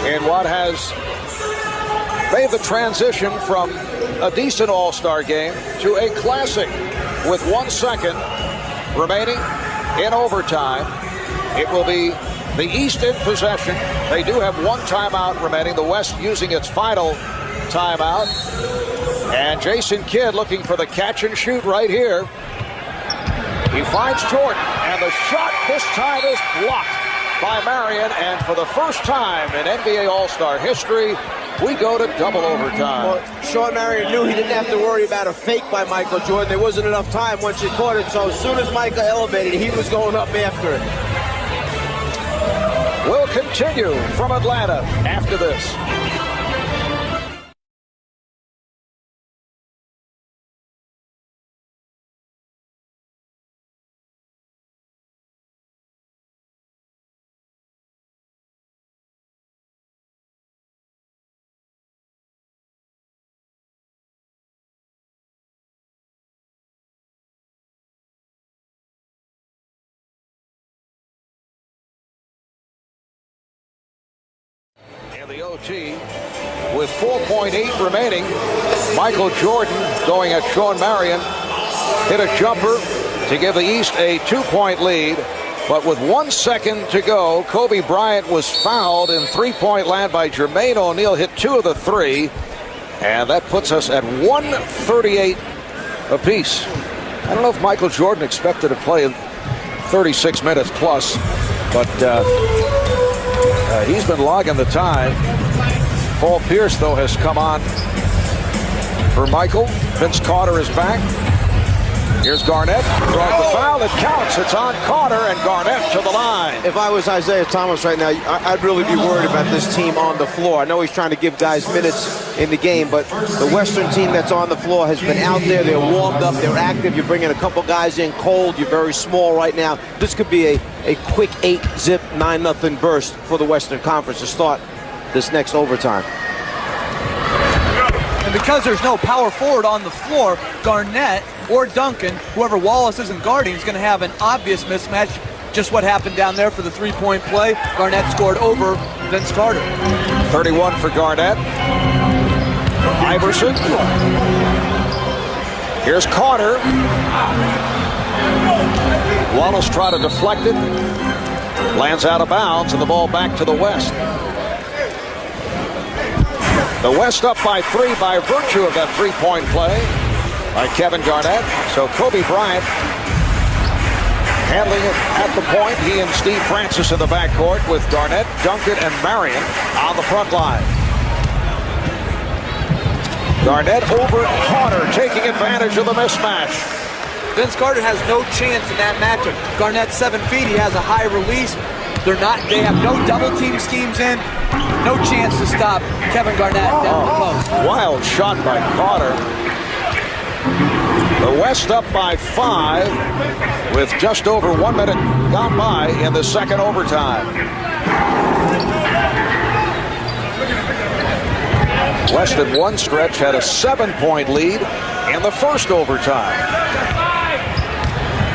in what has made the transition from a decent All-Star game to a classic with 1 second remaining in overtime. It will be the East in possession. They do have 1 timeout remaining, the West using its final timeout. And Jason Kidd looking for the catch and shoot right here. He finds Jordan, and the shot this time is blocked by Marion. And for the first time in NBA All-Star history, we go to double overtime. Well, Sean Marion knew he didn't have to worry about a fake by Michael Jordan. There wasn't enough time once he caught it. So as soon as Michael elevated, he was going up after it. We'll continue from Atlanta after this. The OT with 4.8 remaining. Michael Jordan going at Sean Marion. Hit a jumper to give the East a 2-point lead. But with 1 second to go, Kobe Bryant was fouled in three-point land by Jermaine O'Neal. Hit 2 of the 3. And that puts us at 138 apiece. I don't know if Michael Jordan expected to play in 36 minutes plus. But he's been logging the time. Paul Pierce, though, has come on for Michael. Vince Carter is back. Here's Garnett. Draws the foul. It counts. It's on Carter, and Garnett to the line. If I was Isaiah Thomas right now, I'd really be worried about this team on the floor. I know he's trying to give guys minutes in the game, but the Western team that's on the floor has been out there. They're warmed up. They're active. You're bringing a couple guys in cold. You're very small right now. This could be a quick 8-zip, 9-0 burst for the Western Conference to start this next overtime. And because there's no power forward on the floor, Garnett or Duncan, whoever Wallace isn't guarding, is going to have an obvious mismatch. Just what happened down there for the three-point play. Garnett scored over Vince Carter. 31 for Garnett. Iverson. Here's Carter. Wallace tried to deflect it. Lands out of bounds, and the ball back to the West. The West up by 3 by virtue of that three-point play by Kevin Garnett. So Kobe Bryant handling it at the point. He and Steve Francis in the backcourt with Garnett, Duncan, and Marion on the front line. Garnett over Carter, taking advantage of the mismatch. Vince Carter has no chance in that matchup. Garnett's 7 feet. He has a high release. They have no double team schemes in. No chance to stop Kevin Garnett down the post. Wild shot by Carter. The West up by 5 with just over 1 minute gone by in the second overtime. West in one stretch had a 7-point lead in the first overtime.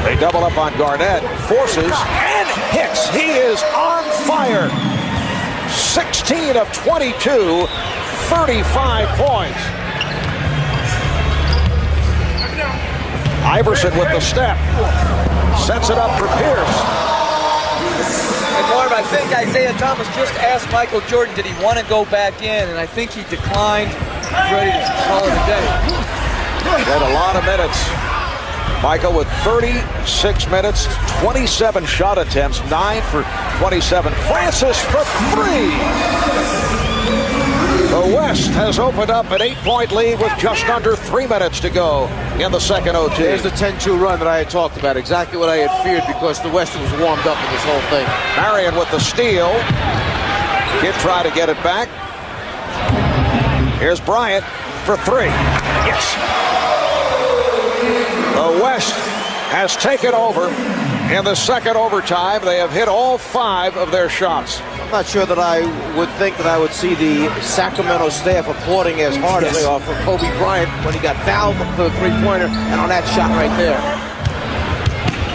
They double up on Garnett, forces, and hits. He is on fire. 16 of 22, 35 points. Iverson with the step. Sets it up for Pierce. And Marv, I think Isaiah Thomas just asked Michael Jordan, did he want to go back in? And I think he declined. He's ready to call it a day. Got a lot of minutes. Michael with 36 minutes, 27 shot attempts, 9 for 27. Francis for 3. The West has opened up an 8-point lead with just under 3 minutes to go in the second OT. There's the 10-2 run that I had talked about. Exactly what I had feared because the West was warmed up in this whole thing. Marion with the steal. Kid tried to get it back. Here's Bryant for 3. Yes. The West has taken over in the second overtime. They have hit all 5 of their shots. I'm not sure that I would think that I would see the Sacramento staff applauding as hard as they are for Kobe Bryant when he got fouled for the three-pointer and on that shot right there.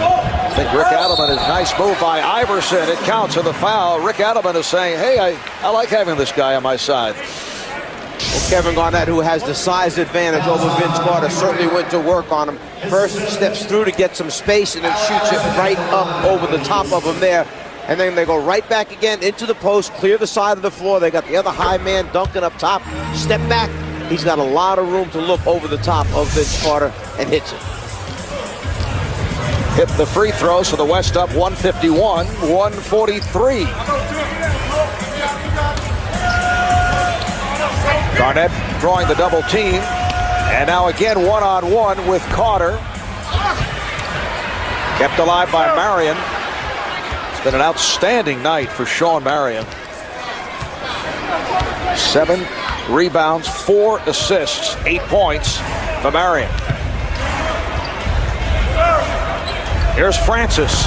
I think Rick Adelman is nice move by Iverson. It counts in the foul. Rick Adelman is saying, hey, I like having this guy on my side. Well, Kevin Garnett, who has the size advantage over Vince Carter, certainly went to work on him. First steps through to get some space and then shoots it right up over the top of him there. And then they go right back again into the post, clear the side of the floor. They got the other high man dunking up top. Step back. He's got a lot of room to look over the top of Vince Carter and hits it. Hit the free throw, so the West up 151, 143. Garnett drawing the double team. And now again one-on-one with Carter. Kept alive by Marion. It's been an outstanding night for Sean Marion. 7 rebounds, 4 assists, 8 points for Marion. Here's Francis.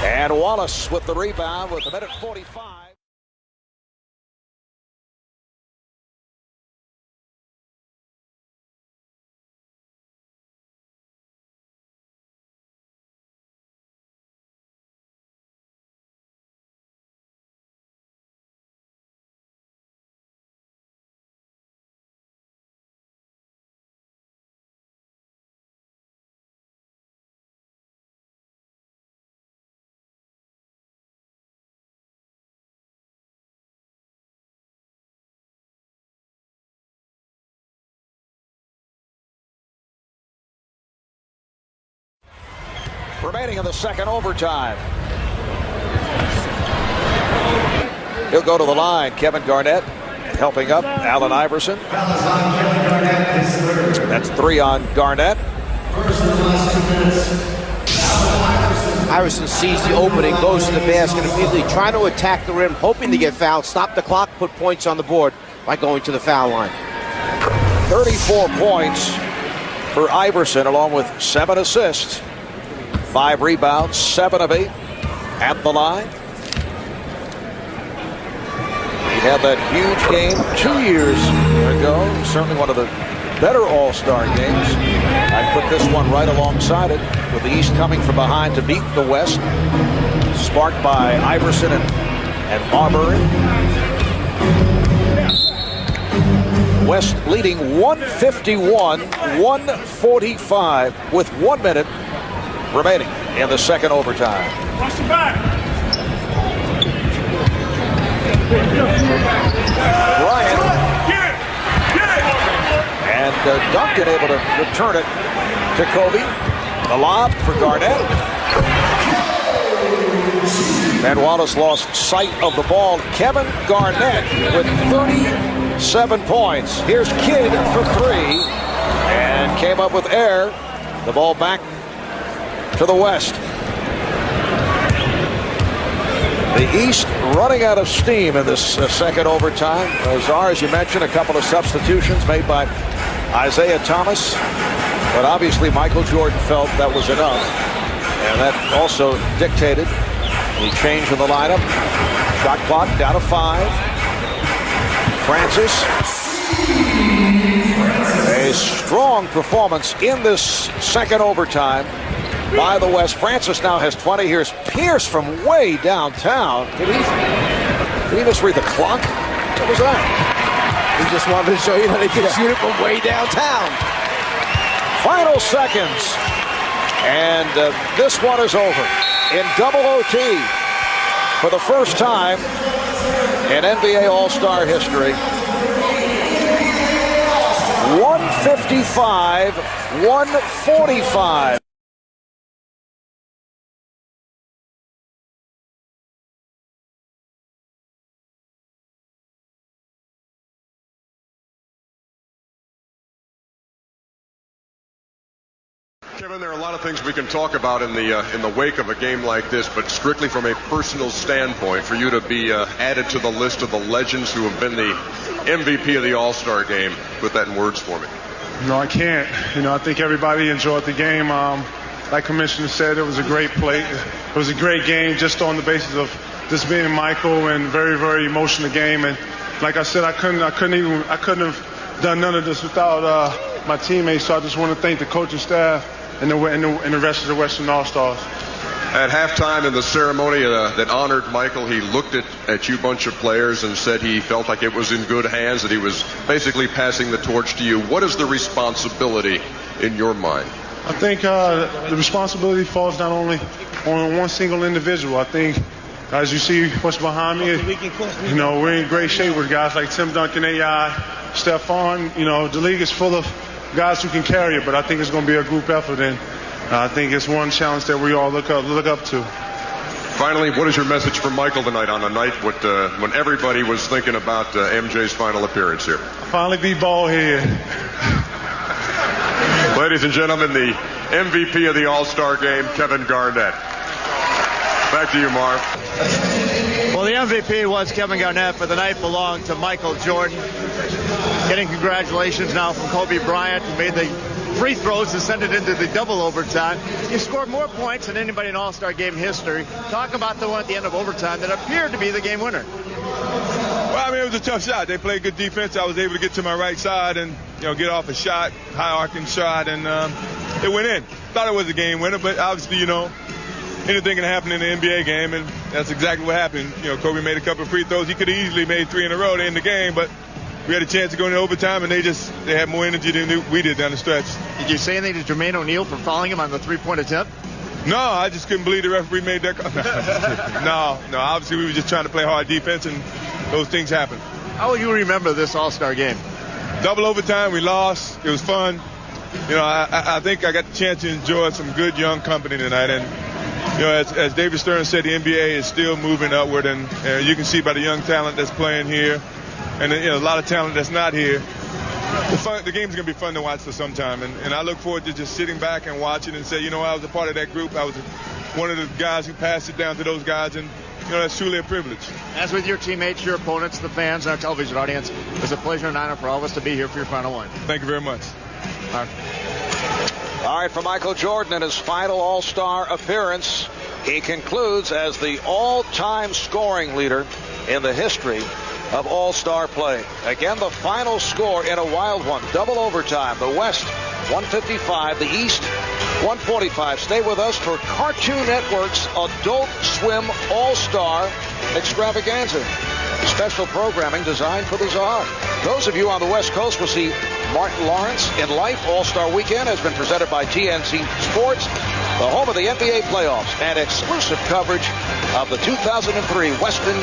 And Wallace with the rebound with a minute 45. Remaining in the second overtime. He'll go to the line. Kevin Garnett helping up Allen Iverson. That's 3 on Garnett. Iverson sees the opening, goes to the basket immediately, trying to attack the rim, hoping to get fouled, stop the clock, put points on the board by going to the foul line. 34 points for Iverson, along with 7 assists. 5 rebounds, 7 of 8 at the line. He had that huge game 2 years ago. Certainly one of the better All-Star games. I put this one right alongside it, with the East coming from behind to beat the West. Sparked by Iverson and Marbury. West leading 151-145 with 1 minute remaining in the second overtime. Bryant and Duncan able to return it to Kobe. The lob for Garnett. And Wallace lost sight of the ball. Kevin Garnett with 37 points. Here's Kidd for 3 and came up with air. The ball back to the West. The East running out of steam in this second overtime. As you mentioned, a couple of substitutions made by Isaiah Thomas. But obviously Michael Jordan felt that was enough. And that also dictated the change in the lineup. Shot clock down to 5. Francis. A strong performance in this second overtime by the West. Francis now has 20. Here's Pierce from way downtown. Did he misread the clock? What was that? He just wanted to show you that he can shoot it from way downtown. Final seconds. And this one is over in double OT for the first time in NBA All-Star history. 155-145. Kevin, there are a lot of things we can talk about in the wake of a game like this, but strictly from a personal standpoint, for you to be added to the list of the legends who have been the MVP of the All-Star game, put that in words for me. No, I can't. I think everybody enjoyed the game. Like Commissioner said, it was a great play. It was a great game just on the basis of this being Michael and very, very emotional game. And like I said, I couldn't have done none of this without my teammates. So I just want to thank the coaching staff and the rest of the Western All-Stars. At halftime in the ceremony that honored Michael, he looked at you bunch of players and said he felt like it was in good hands, that he was basically passing the torch to you. What is the responsibility in your mind? I think the responsibility falls not only on one single individual. I think, as you see what's behind me, we're in great shape with guys like Tim Duncan, AI, Stephon. The league is full of guys who can carry it, but I think it's going to be a group effort, and I think it's one challenge that we all look up to. Finally, what is your message for Michael tonight on a night when everybody was thinking about MJ's final appearance here? Finally beat bald head. Ladies and gentlemen, the MVP of the All-Star game, Kevin Garnett. Back to you, Marv. Well, the MVP was Kevin Garnett, but the night belonged to Michael Jordan. Getting congratulations now from Kobe Bryant, who made the free throws to send it into the double overtime. You scored more points than anybody in All-Star game history. Talk about the one at the end of overtime that appeared to be the game winner. Well, it was a tough shot. They played good defense. I was able to get to my right side and get off a shot, high arcing shot, and it went in. Thought it was a game winner, but obviously, anything can happen in the NBA game, and that's exactly what happened. Kobe made a couple of free throws. He could have easily made 3 in a row to end the game, but we had a chance to go into overtime, and they had more energy than we did down the stretch. Did you say anything to Jermaine O'Neal for fouling him on the three-point attempt? No, I just couldn't believe the referee made that call. No, obviously we were just trying to play hard defense, and those things happen. How will you remember this All-Star game? Double overtime, we lost. It was fun. I think I got the chance to enjoy some good young company tonight, and as David Stern said, the NBA is still moving upward, and you can see by the young talent that's playing here, and a lot of talent that's not here. The game's going to be fun to watch for some time, and I look forward to just sitting back and watching and say, I was a part of that group. I was one of the guys who passed it down to those guys, and that's truly a privilege. As with your teammates, your opponents, the fans, and our television audience, it's a pleasure and honor for all of us to be here for your final one. Thank you very much. All right, for Michael Jordan in his final All-Star appearance, he concludes as the all-time scoring leader in the history of All-Star play. Again, the final score in a wild one, double overtime. The West 155, the East 145. Stay with us for Cartoon Network's Adult Swim All-Star Extravaganza. Special programming designed for the Czar. Those of you on the West Coast will see Martin Lawrence in Life. All-Star Weekend has been presented by TNC Sports, the home of the NBA playoffs, and exclusive coverage of the 2003 Western